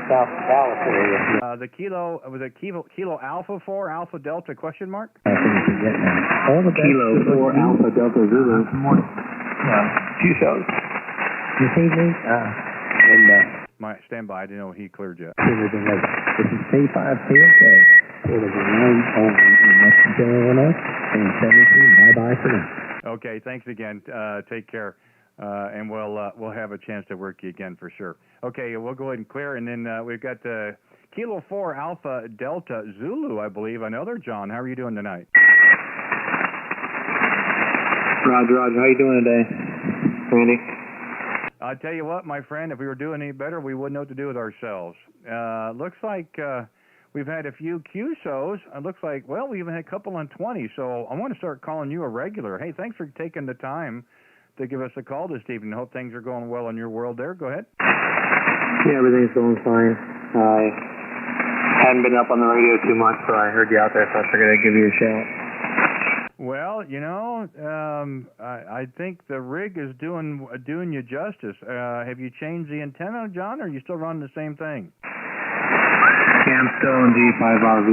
South Dallas area. The Kilo, was it Kilo Alpha 4, Alpha Delta, question mark? I think you get that. All the best. Kilo 4, Alpha Delta 0. Good morning. Two shows. This evening, Stand by. I didn't know he cleared yet. This is K5 KOK. Portable line over in Mexico, Illinois. And 17. Bye-bye for now. Okay, thanks again. Take care. And we'll have a chance to work you again for sure. Okay, we'll go ahead and clear, and then we've got Kilo 4 Alpha Delta Zulu, I believe. Another John. How are you doing tonight? Roger. How you doing today, Randy? I'll tell you what, my friend, if we were doing any better, we wouldn't know what to do with ourselves. Looks like we've had a few QSOs. It looks like, well, we even had a couple on 20. So I want to start calling you a regular. Hey, thanks for taking the time to give us a call this evening. Hope things are going well in your world there. Go ahead. Yeah, everything's going fine. I hadn't been up on the radio too much, so I heard you out there, so I figured I'd give you a shout. Well, I think the rig is doing you justice. Have you changed the antenna, John, or are you still running the same thing? Yeah, I'm still in G5RV.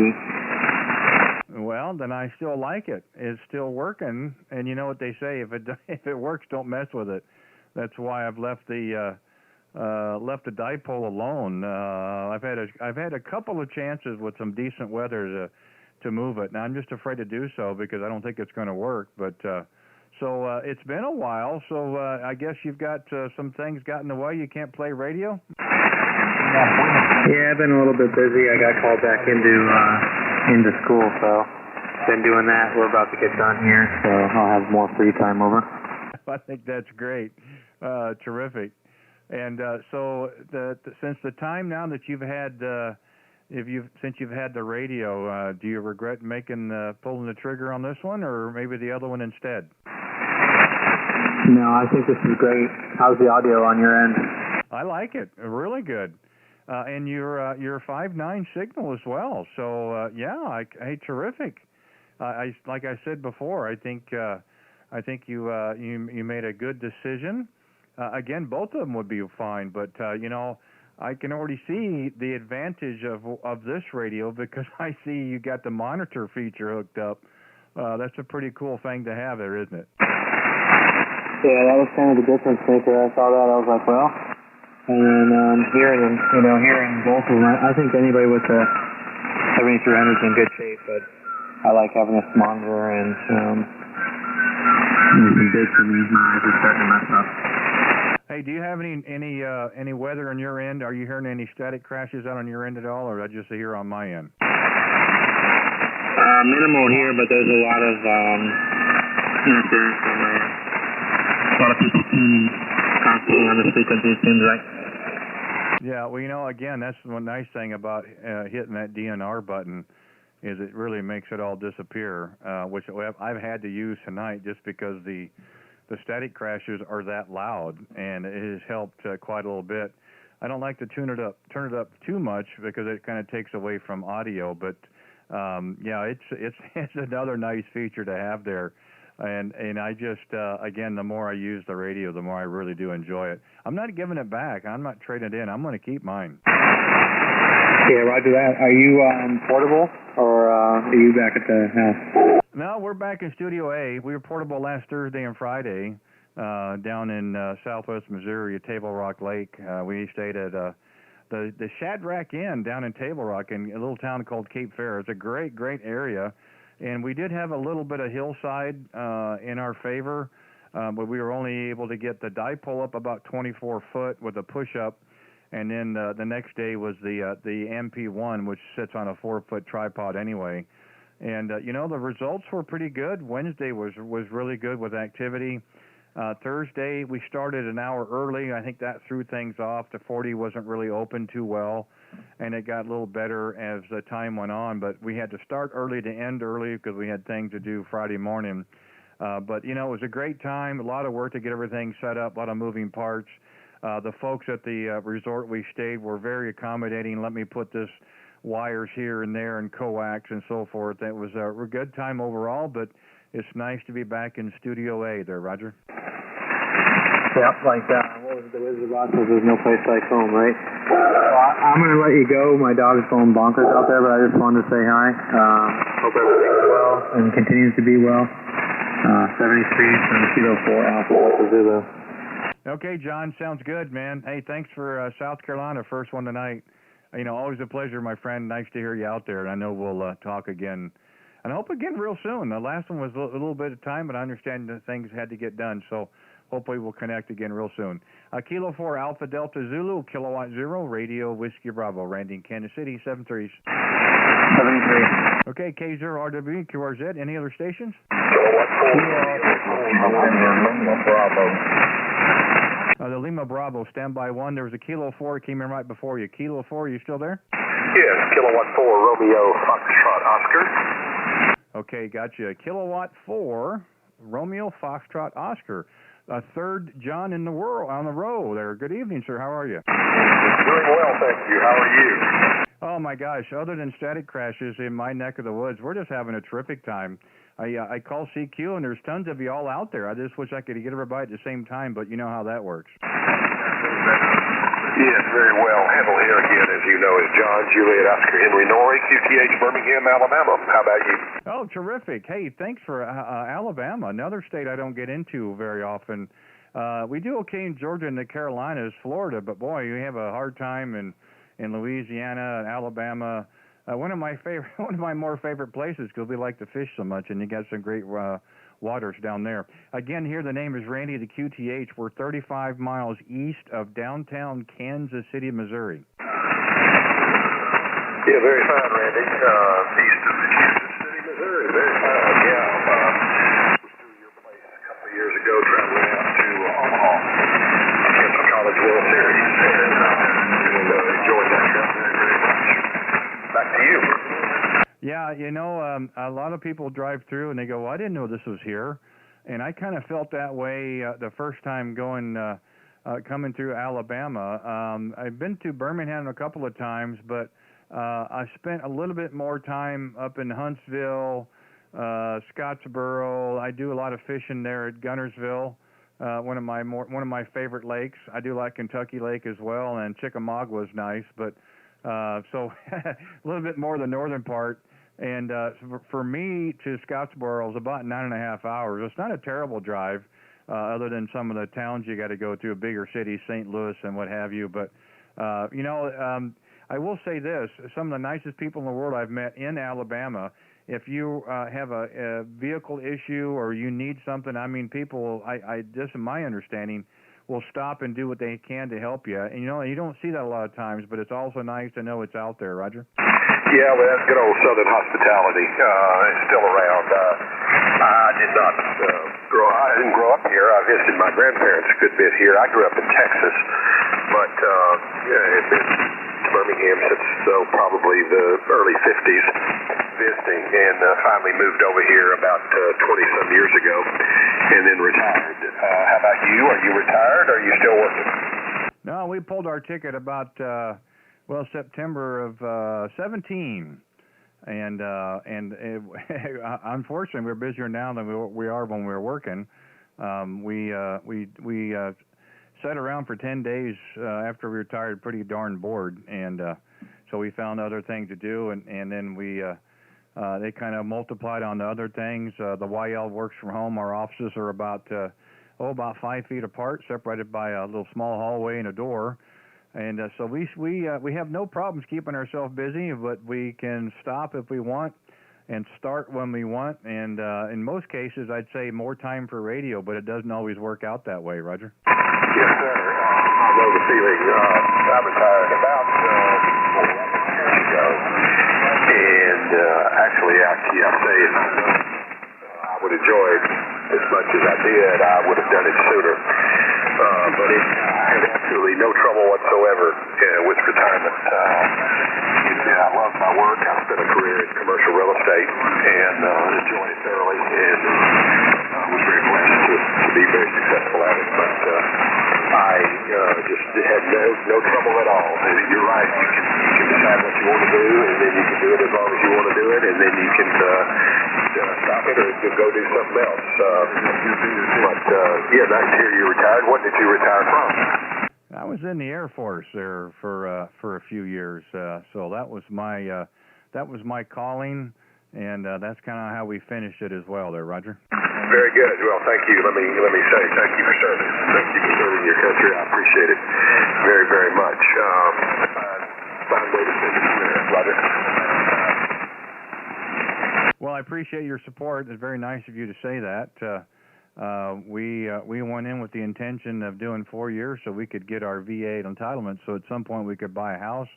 Well, then I still like it. It's still working, and you know what they say: if it works, don't mess with it. That's why I've left the dipole alone. I've had a couple of chances with some decent weather to move it. Now I'm just afraid to do so because I don't think it's going to work. But so it's been a while. So I guess you've got some things got in the way. You can't play radio. Yeah, I've been a little bit busy. I got called back into school, so been doing that. We're about to get done here, so I'll have more free time over. I think that's great. Terrific. And so since the time now that you've had since you've had the radio, do you regret pulling the trigger on this one, or maybe the other one instead? No, I think this is great. How's the audio on your end? I like it. Really good. And your 5.9 signal as well. So hey, terrific. Like I said before, I think you made a good decision. Again, both of them would be fine, but I can already see the advantage of this radio because I see you got the monitor feature hooked up. That's a pretty cool thing to have there, isn't it? Yeah, that was kind of the difference maker. I saw that, I was like, well, and then hearing both of them, I think anybody with a 7300 is in good shape, but I like having this monitor and some big for me. My eyes are starting to mess up. Hey, do you have any weather on your end? Are you hearing any static crashes out on your end at all, or is that just here on my end? Minimal here, but there's a lot of interference on my end. A lot of people tuning constantly on the frequency, it seems like. Yeah, well, again, that's one nice thing about hitting that DNR button is it really makes it all disappear, which I've had to use tonight just because the static crashes are that loud, and it has helped quite a little bit. I don't like to turn it up too much because it kind of takes away from audio, but it's another nice feature to have there. And I just again, the more I use the radio, the more I really do enjoy it. I'm not giving it back. I'm not trading it in. I'm going to keep mine. Yeah, roger that. Are you portable, or are you back at the house? No, we're back in Studio A. We were portable last Thursday and Friday down in southwest Missouri at Table Rock Lake. We stayed at the Shadrack Inn down in Table Rock in a little town called Cape Fear. It's a great area. And we did have a little bit of hillside in our favor, but we were only able to get the dipole up about 24 foot with a push-up. And then the next day was the MP1, which sits on a 4-foot tripod anyway. And, the results were pretty good. Wednesday was really good with activity. Thursday, we started an hour early. I think that threw things off. The 40 wasn't really open too well, and it got a little better as the time went on. But we had to start early to end early because we had things to do Friday morning. But, it was a great time, a lot of work to get everything set up, a lot of moving parts. The folks at the resort we stayed were very accommodating. Let me put this wires here and there and coax and so forth. It was a good time overall, but it's nice to be back in Studio A there, Roger. Yep, like what was the Wizard of Oz says, there's no place like home, right? Well, I'm going to let you go. My dog's going bonkers out there, but I just wanted to say hi. Hope everything's well and continues to be well. 73 from Kilo 4 Alpha Zulu. Okay, John, sounds good, man. Hey, thanks for South Carolina, first one tonight. Always a pleasure, my friend. Nice to hear you out there, and I know we'll talk again. And I hope again real soon. The last one was a little bit of time, but I understand that things had to get done, so hopefully we'll connect again real soon. Kilo 4 Alpha Delta Zulu, Kilowatt 0, Radio Whiskey Bravo, Randy, Kansas City, 73s. 73. Okay, K0RW, QRZ, any other stations? The Lima Bravo, standby 1. There was a Kilo 4 came in right before you. Kilo 4, you still there? Yes, Kilowatt 4, Romeo Foxtrot Oscar. Okay, gotcha. Kilowatt 4, Romeo Foxtrot Oscar. Third John in the world on the row there. Good evening, sir. How are you? Doing well, thank you. How are you? Oh my gosh! Other than static crashes in my neck of the woods, we're just having a terrific time. I call CQ and there's tons of you all out there. I just wish I could get everybody at the same time, but you know how that works. Yes, very well. Handle here again, as you know, is John Juliet Oscar Henry Norrie, QTH Birmingham, Alabama. How about you? Oh, terrific. Hey, thanks for Alabama, another state I don't get into very often. We do okay in Georgia and the Carolinas, Florida, but boy, you have a hard time in Louisiana and Alabama. One of my more favorite places because we like to fish so much, and you got some great waters down there. Again, here the name is Randy, the QTH. We're 35 miles east of downtown Kansas City, Missouri. Yeah, very fine, Randy. East of Kansas City, Missouri. Very fine. Yeah. Was through your place a couple of years ago, traveling out to Omaha for the College World Series, and enjoyed that trip very, very much. Back to you. Yeah, you know, a lot of people drive through and they go, well, I didn't know this was here. And I kind of felt that way the first time coming through Alabama. I've been to Birmingham a couple of times, but I spent a little bit more time up in Huntsville, Scottsboro. I do a lot of fishing there at Guntersville, one of my favorite lakes. I do like Kentucky Lake as well, and Chickamauga is nice, but so a little bit more the northern part. And for me to Scottsboro is about 9.5 hours. It's not a terrible drive, other than some of the towns you got to go to, bigger cities, St. Louis and what have you. But you know, I will say this: some of the nicest people in the world I've met in Alabama. If you have a vehicle issue or you need something, I mean, people, just in my understanding, will stop and do what they can to help you. And you know, you don't see that a lot of times, but it's also nice to know it's out there, Roger. Yeah, well, that's good old Southern hospitality. It's still around. I didn't grow up here. I visited my grandparents a good bit here. I grew up in Texas, but had been to Birmingham since probably the early 50s visiting, and finally moved over here about 20-some years ago, and then retired. How about you? Are you retired, or are you still working? No, we pulled our ticket about September of 17, and unfortunately we're busier now than we are when we were working. We sat around for 10 days after we retired, pretty darn bored, and so we found other things to do, and then they kind of multiplied on the other things. The YL works from home. Our offices are about 5 feet apart, separated by a little small hallway and a door. And so we have no problems keeping ourselves busy, but we can stop if we want and start when we want. And in most cases, I'd say more time for radio, but it doesn't always work out that way, Roger. Yes, sir. I know the feeling. I retired about 4 years ago, and actually, I say if I would have enjoyed as much as I did, I would have done it sooner. But I had absolutely no trouble whatsoever with retirement. I love my work. I spent a career in commercial real estate and enjoyed it thoroughly, and was very blessed to be very successful at it. But I just had no trouble at all. And you're right. You can decide what you want to do, and then you can do it as long as you want to do it, and then you can stop it or go do something else. But yeah, nice to hear you retired. What did you retire from? I was in the Air Force there for a few years, so that was my calling, and that's kind of how we finished it as well, there, Roger. Very good. Well, thank you. Let me say thank you for serving. Thank you for serving your country. I appreciate it very, very much. Fine way to spend your career, Roger. Well, I appreciate your support. It's very nice of you to say that. We went in with the intention of doing 4 years so we could get our VA entitlement. So at some point we could buy a house,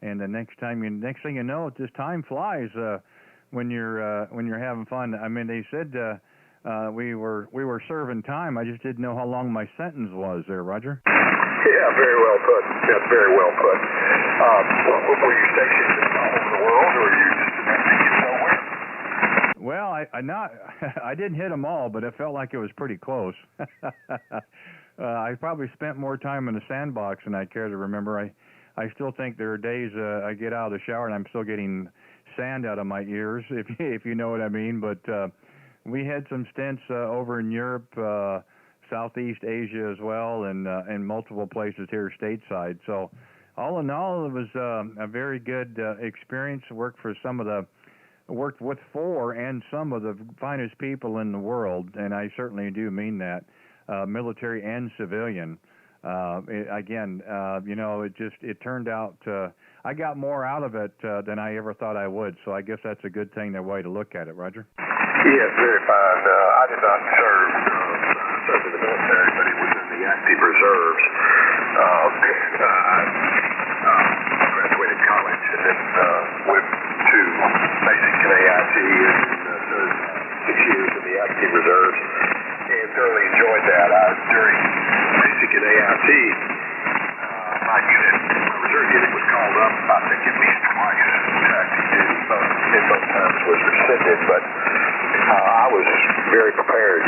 and the next thing you know, this time flies when you're having fun. I mean, they said we were serving time. I just didn't know how long my sentence was there, Roger. Yeah, very well put. That's very well put. But were you stationed all over the world, or are you just domestic somewhere? Well, I didn't hit them all, but it felt like it was pretty close. I probably spent more time in the sandbox than I care to remember. I still think there are days I get out of the shower and I'm still getting sand out of my ears, if you know what I mean. But we had some stints over in Europe, Southeast Asia as well, and multiple places here stateside. So all in all, it was a very good experience. Worked with for and some of the finest people in the world, and I certainly do mean that, military and civilian. It turned out I got more out of it than I ever thought I would. So I guess that's a good thing, that way to look at it, Roger. Yes, very fine. I did not serve in the military, but it was in the active reserves. I graduated college and then went to basic and AIT and served 6 years in the active reserves and thoroughly enjoyed that. During basic and AIT, my reserve unit was called up, I think, at least twice. Active duty, both times was rescinded, but I was very prepared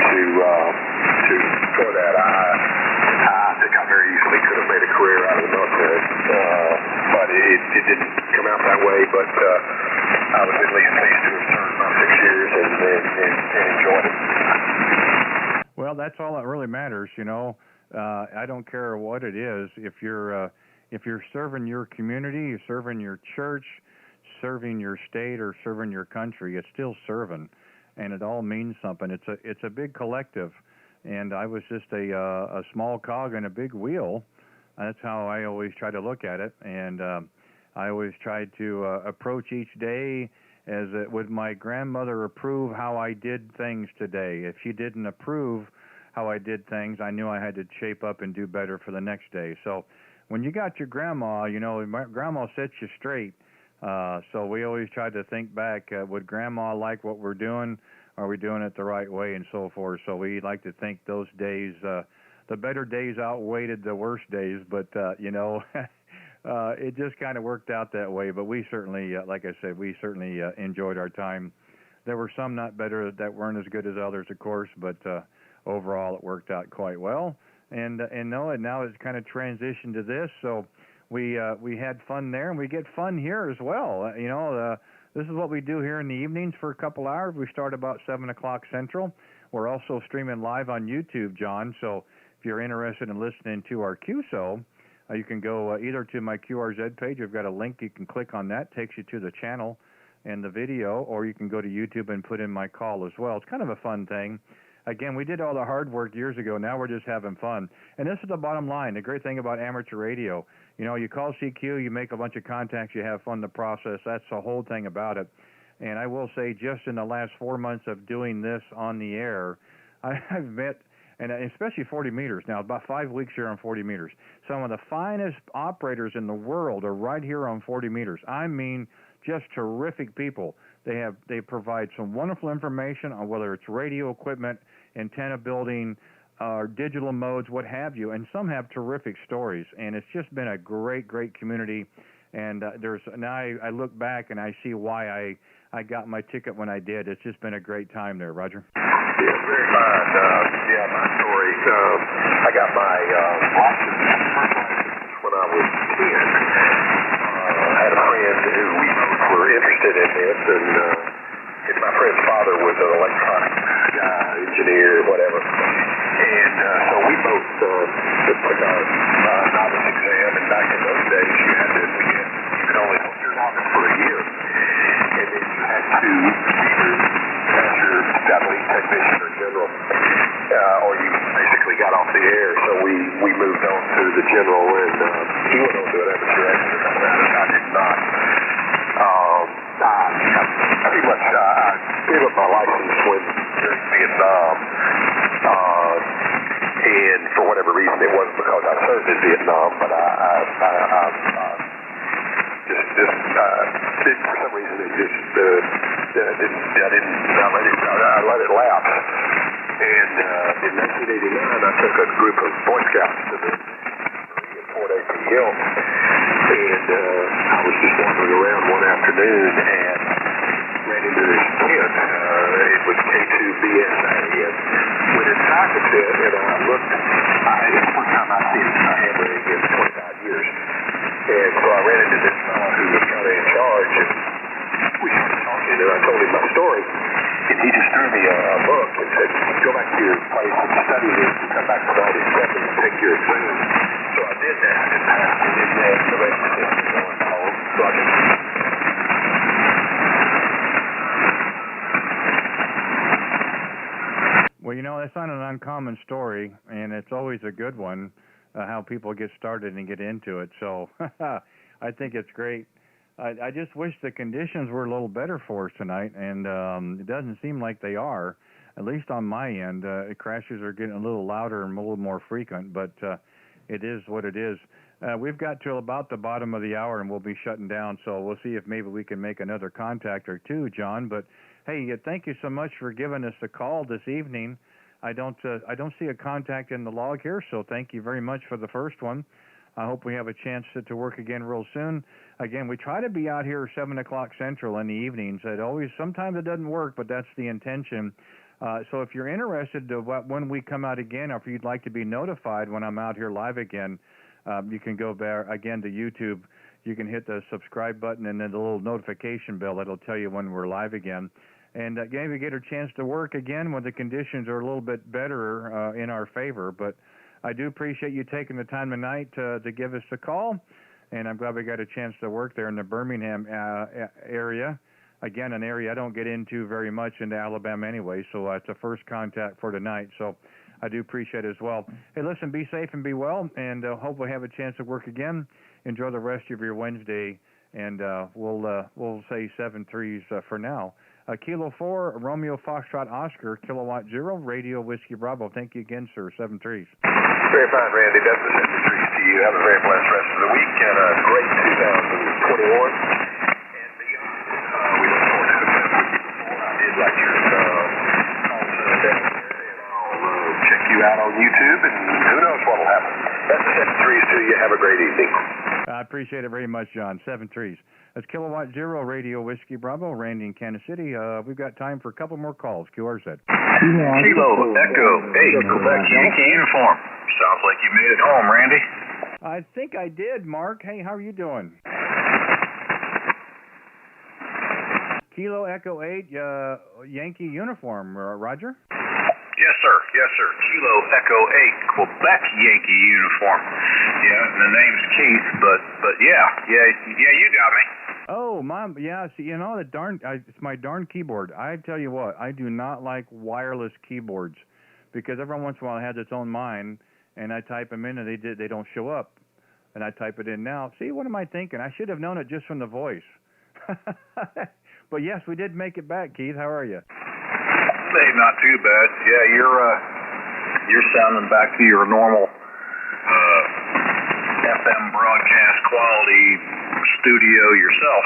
for that. I think I very easily could have made a career out of the military, but it didn't come out that way. But I was at least pleased to have served about 6 years and enjoyed it. Well, that's all that really matters, you know. I don't care what it is. If you're serving your community, you're serving your church, serving your state, or serving your country, it's still serving, and it all means something. It's a big collective, and I was just a small cog in a big wheel. That's how I always try to look at it, and I always tried to approach each day as would my grandmother approve how I did things today. If she didn't approve how I did things, I knew I had to shape up and do better for the next day. So when you got your grandma, you know, my grandma sets you straight. So we always try to think back, would grandma like what we're doing? Are we doing it the right way, and so forth? So we like to think those days, the better days outweighed the worst days, but, it just kind of worked out that way. But we certainly, like I said, we certainly enjoyed our time. There were some not better that weren't as good as others, of course, but overall it worked out quite well. And now it's kind of transitioned to this. So we had fun there, and we get fun here as well. This is what we do here in the evenings for a couple hours. We start about 7 o'clock Central. We're also streaming live on YouTube, John. So if you're interested in listening to our QSO, you can go either to my QRZ page. I've got a link. You can click on that. Takes you to the channel and the video, or you can go to YouTube and put in my call as well. It's kind of a fun thing. Again, we did all the hard work years ago. Now we're just having fun. And this is the bottom line. The great thing about amateur radio, you call CQ, you make a bunch of contacts, you have fun in the process. That's the whole thing about it. And I will say, just in the last 4 months of doing this on the air, I've met, and especially 40 meters now, about 5 weeks here on 40 meters. Some of the finest operators in the world are right here on 40 meters. I mean, just terrific people. They provide some wonderful information on whether it's radio equipment, antenna building, digital modes, what have you, and some have terrific stories. And it's just been a great, great community. And now I look back and I see why I got my ticket when I did. It's just been a great time there, Roger. Yes, very fine. My story. I got my license when I was 10. I had a friend who we both were interested in this, and my friend's father was an electronics guy, engineer, whatever. And so we both took our novice exam, and back in those days you could only hold your license for a year, and then you had to either pass your satellite technician or general, or you basically got off the air. So we moved on to the general, and he went on to an amateur accident. I did not. I pretty much gave up my license during Vietnam, and for whatever reason, it wasn't because I served in Vietnam, but I for some reason it just I let it lapse. And in 1989, I took a group of Boy Scouts to the Fort APL. And I was just wandering around one afternoon and ran into this tent. It was K2BSA. And went inside the tent, and I looked. It's the first time I've seen it in handling in 25 years. And so I ran into this fellow who was kind of in charge, and we started talking, and I told him my story. And he just threw me a book and said, go back to your place and study this and come back with all this stuff and take your exam. So I did that and passed it, and then the rest of it was going home. Roger. Well, you know, that's not an uncommon story, and it's always a good one, how people get started and get into it. So I think it's great. I just wish the conditions were a little better for us tonight, and it doesn't seem like they are, at least on my end. Crashes are getting a little louder and a little more frequent, but it is what it is. We've got till about the bottom of the hour, and we'll be shutting down, so we'll see if maybe we can make another contact or two, John. But, hey, thank you so much for giving us a call this evening. I don't see a contact in the log here, so thank you very much for the first one. I hope we have a chance to work again real soon. Again, we try to be out here 7 o'clock Central in the evenings. Sometimes it doesn't work, but that's the intention. So if you're interested when we come out again, or if you'd like to be notified when I'm out here live again, you can go back again to YouTube. You can hit the subscribe button and then the little notification bell that'll tell you when we're live again. And again, we get a chance to work again when the conditions are a little bit better in our favor. But I do appreciate you taking the time tonight to give us a call, and I'm glad we got a chance to work there in the Birmingham area. Again, an area I don't get into very much into Alabama anyway, so it's a first contact for tonight. So I do appreciate it as well. Hey, listen, be safe and be well, and hope we have a chance to work again. Enjoy the rest of your Wednesday, and we'll say 7-3s for now. Kilo 4, Romeo Foxtrot Oscar, Kilowatt 0, Radio Whiskey Bravo. Thank you again, sir. 7-3s. Very fine, Randy. That's the 7-3s to you. Have a very blessed rest of the week and a great 2021 and beyond. We look forward to hooking up with you before. I did like your call down there, and I'll check you out on YouTube, and who knows what will happen. That's the 7-3s to you. Have a great evening. I appreciate it very much, John. 7-3s. That's Kilowatt 0, Radio Whiskey Bravo, Randy in Kansas City. We've got time for a couple more calls. QRZ. Kilo Echo 8, Quebec Yankee uniform. Sounds like you made it home, Randy. I think I did, Mark. Hey, how are you doing? Kilo Echo 8, Yankee uniform, Roger? Yes, sir. Yes, sir. Kilo Echo 8, Quebec Yankee uniform. Yeah, and the name's Keith, but yeah, you got me. Oh, Mom, yeah, see, you know, it's my darn keyboard. I tell you what, I do not like wireless keyboards because every once in a while it has its own mind, and I type them in and they don't show up. And I type it in now. See, what am I thinking? I should have known it just from the voice. But yes, we did make it back, Keith. How are you? Hey, not too bad. Yeah, you're sounding back to your normal FM broadcast quality studio yourself.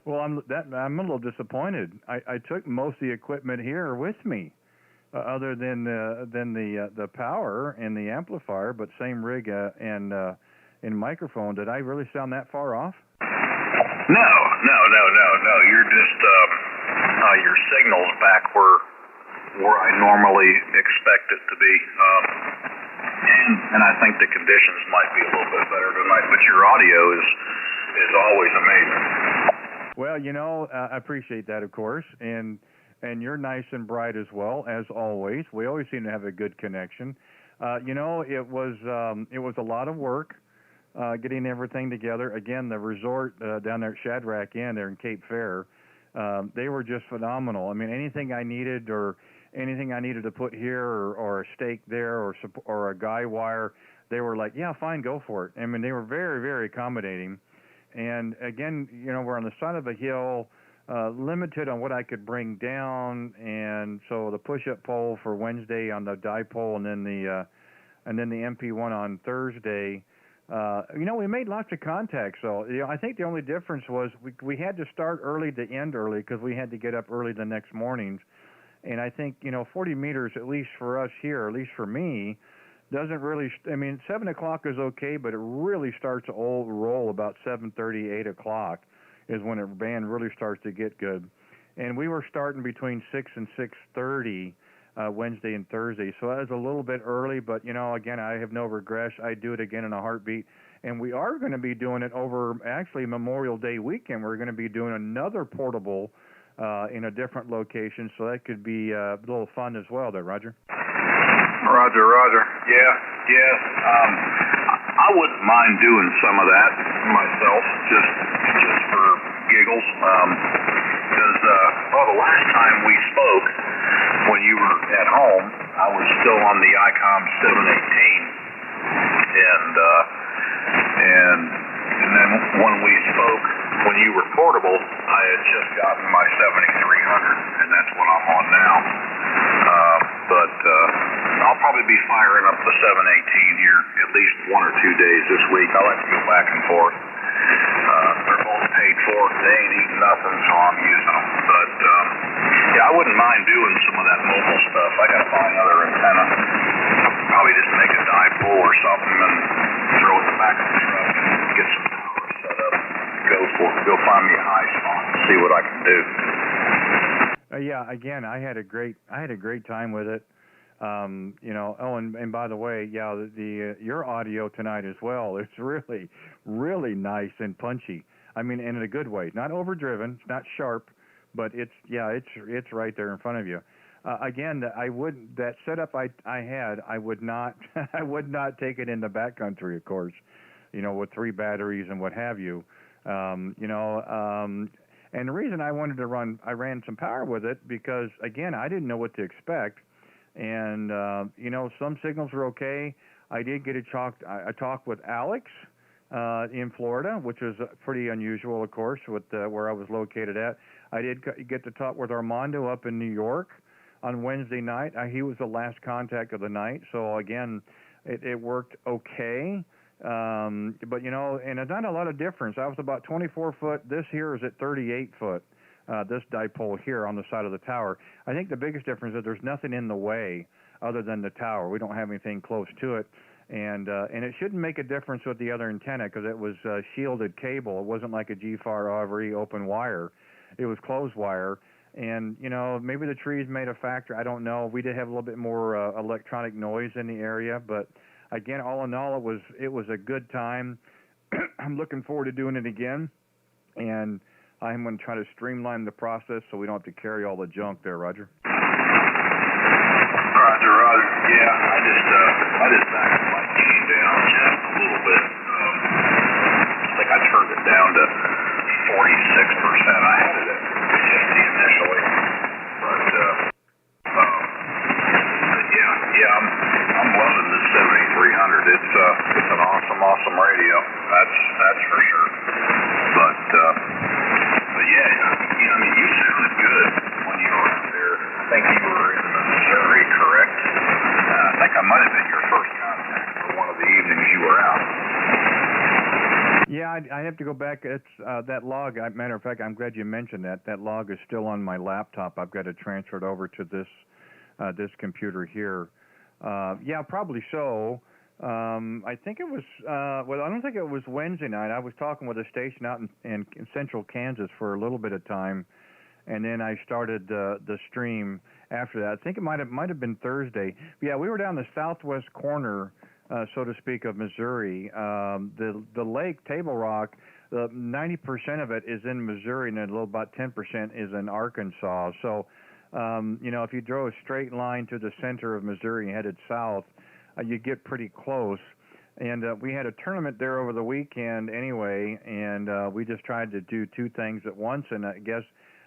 Well, I'm a little disappointed. I took most of the equipment here with me, other than the power and the amplifier, but same rig and microphone. Did I really sound that far off? No. You're just your signal's back where I normally expect it to be. And I think the conditions might be a little bit better tonight, but your audio is always amazing. Well, you know, I appreciate that, of course, and you're nice and bright as well, as always. We always seem to have a good connection. You know, it was a lot of work getting everything together. Again, the resort down there at Shadrack Inn there in Cape Fear, they were just phenomenal. I mean, anything I needed to put here or a stake there or a guy wire, they were like, yeah, fine, go for it. I mean, they were very, very accommodating. And again, you know, we're on the side of a hill, limited on what I could bring down, and so the push-up pole for Wednesday on the dipole, and then the MP1 on Thursday. You know, we made lots of contacts. So you know, I think the only difference was we had to start early to end early because we had to get up early the next mornings. And I think, you know, 40 meters, at least for us here, at least for me, doesn't really. I mean, 7 o'clock is okay, but it really starts to roll about 7:30, 8 o'clock is when the band really starts to get good. And we were starting between 6 and 6:30 Wednesday and Thursday, so that was a little bit early. But again, I have no regrets. I'd do it again in a heartbeat. And we are going to be doing it over actually Memorial Day weekend. We're going to be doing another portable in a different location, so that could be a little fun as well there, Roger. Roger. Yeah. I wouldn't mind doing some of that myself, just for giggles. Because the last time we spoke, when you were at home, I was still on the ICOM 718, and then when we spoke, when you were portable, I had just gotten my 7300, and that's what I'm on now. But I'll probably be firing up the 718 here at least 1 or 2 days this week. I like to go back and forth. They're both paid for. They ain't eating nothing, so I'm using them. But yeah, I wouldn't mind doing some of that mobile stuff. I got to buy another antenna. Probably just make a dipole or something and throw it in the back of the truck and get some power set up. Go find me a high spot and see what I can do. Yeah, again, I had a great time with it. And by the way, yeah, the your audio tonight as well. It's really, really nice and punchy. I mean, in a good way. Not overdriven. It's not sharp, but it's right there in front of you. Again, that setup I had, I would not I would not take it in the backcountry, of course. With 3 batteries and what have you. And the reason I wanted to I ran some power with it because, again, I didn't know what to expect. And, some signals were okay. I did get a talk with Alex in Florida, which was pretty unusual, of course, with where I was located at. I did get to talk with Armando up in New York on Wednesday night. He was the last contact of the night. So, again, it worked okay. But, and it's not a lot of difference. I was about 24 foot. This here is at 38 foot, this dipole here on the side of the tower. I think the biggest difference is there's nothing in the way other than the tower. We don't have anything close to it. And it shouldn't make a difference with the other antenna because it was shielded cable. It wasn't like a GFAR RE open wire. It was closed wire. And, maybe the trees made a factor. I don't know. We did have a little bit more electronic noise in the area, but again, all in all, it was a good time. I'm looking forward to doing it again, and I'm going to try to streamline the process so we don't have to carry all the junk there, Roger. Roger. Yeah, I just backed my gain down just a little bit. I think I turned it down to 46%. I had it at 50 initially, but yeah, I'm loving this 7300. It's an awesome radio. That's for sure. But yeah, I mean, you sounded good when you were out there. I think you were in Missouri, correct? I think I might have been your first contact for one of the evenings you were out. Yeah, I have to go back. It's that log. Matter of fact, I'm glad you mentioned that. That log is still on my laptop. I've got to transfer it over to this computer here. Yeah, probably so. I think it was, I don't think it was Wednesday night. I was talking with a station out in central Kansas for a little bit of time, and then I started the stream after that. I think it might have been Thursday. But yeah, we were down the southwest corner, so to speak, of Missouri. The lake, Table Rock, 90% of it is in Missouri, and about 10% is in Arkansas. So, if you drove a straight line to the center of Missouri and headed south, you get pretty close. And we had a tournament there over the weekend anyway, and we just tried to do 2 things at once, and I guess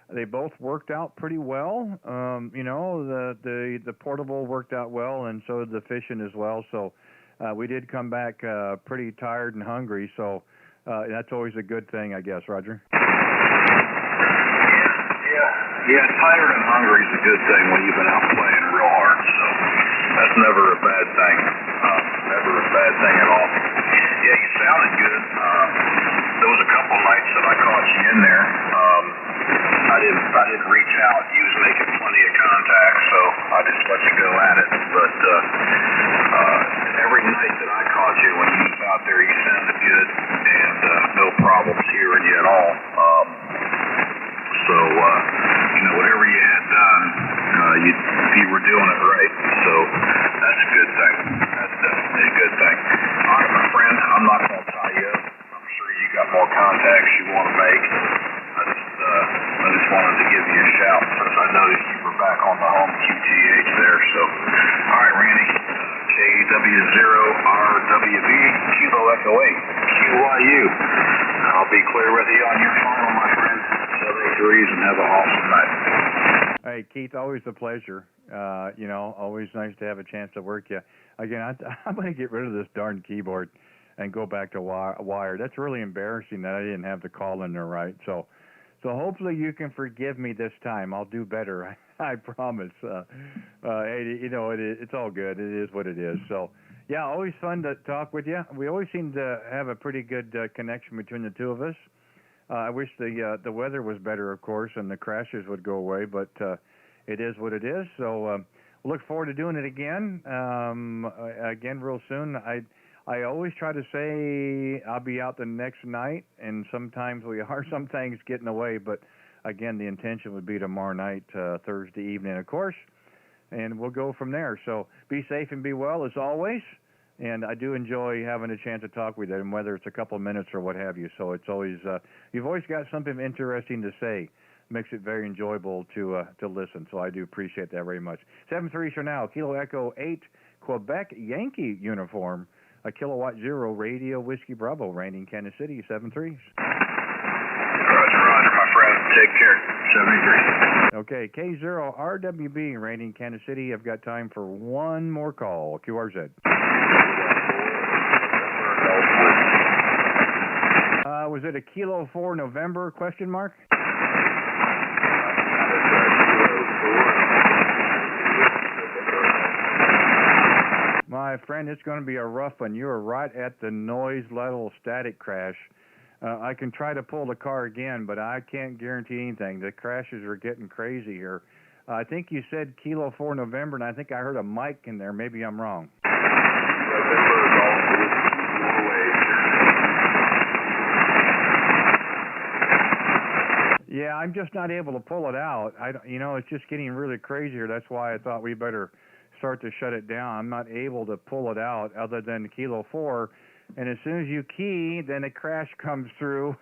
they both worked out pretty well. The portable worked out well, and so did the fishing as well. So we did come back pretty tired and hungry, so that's always a good thing, I guess, Roger. Yeah, tired and hungry is a good thing when you've been out playing real hard, so that's never a bad thing. Never a bad thing at all. Yeah, you sounded good. There was a couple nights that I caught you in there. I didn't reach out. You was making plenty of contact, so I just let you go at it. But So, whatever you had done, you were doing it right. So that's a good thing. That's definitely a good thing. All right, my friend, I'm not going to tie you up. I'm sure you got more contacts you want to make. I just wanted to give you a shout since I noticed you were back on the home QTH there. So, all right, Randy, KW0RWB, Kilo Echo 8, QYU. I'll be clear with you on your final, my friend. 783s and have an awesome night. Hey, Keith, always a pleasure. Always nice to have a chance to work you. Again, I'm going to get rid of this darn keyboard and go back to wire. That's really embarrassing that I didn't have the call in there right. So hopefully you can forgive me this time. I'll do better. I promise. It's all good. It is what it is. So, yeah, always fun to talk with you. We always seem to have a pretty good connection between the two of us. I wish the weather was better, of course, and the crashes would go away, but it is what it is. So we'll look forward to doing it again real soon. I always try to say I'll be out the next night, and sometimes we are. Some things get in the way, but again, the intention would be tomorrow night, Thursday evening, of course, and we'll go from there. So be safe and be well as always. And I do enjoy having a chance to talk with you, and whether it's a couple of minutes or what have you. So it's always you've always got something interesting to say. Makes it very enjoyable to listen. So I do appreciate that very much. 7-3 for now. Kilo Echo 8 Quebec Yankee uniform. A Kilowatt 0 Radio Whiskey Bravo. Randy in Kansas City. 7-3s. Roger, my friend. Take care. 73. Okay, K0RWB, Randy in Kansas City. I've got time for one more call. QRZ. Was it a Kilo 4 November question mark? My friend, it's going to be a rough one. You are right at the noise level static crash. I can try to pull the car again, but I can't guarantee anything. The crashes are getting crazy here. I think you said Kilo 4 November, and I think I heard a mic in there. Maybe I'm wrong. Yeah, I'm just not able to pull it out. It's just getting really crazy here. That's why I thought we better start to shut it down. I'm not able to pull it out other than Kilo 4. And as soon as you key, then a crash comes through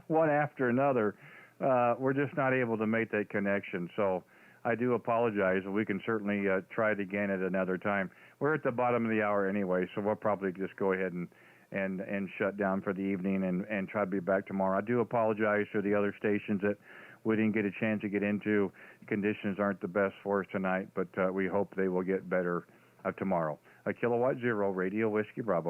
one after another. We're just not able to make that connection. So I do apologize. We can certainly try it again at another time. We're at the bottom of the hour anyway, so we'll probably just go ahead and shut down for the evening and try to be back tomorrow. I do apologize to the other stations that we didn't get a chance to get into. Conditions aren't the best for us tonight, but we hope they will get better tomorrow. A Kilowatt 0 Radio Whiskey Bravo.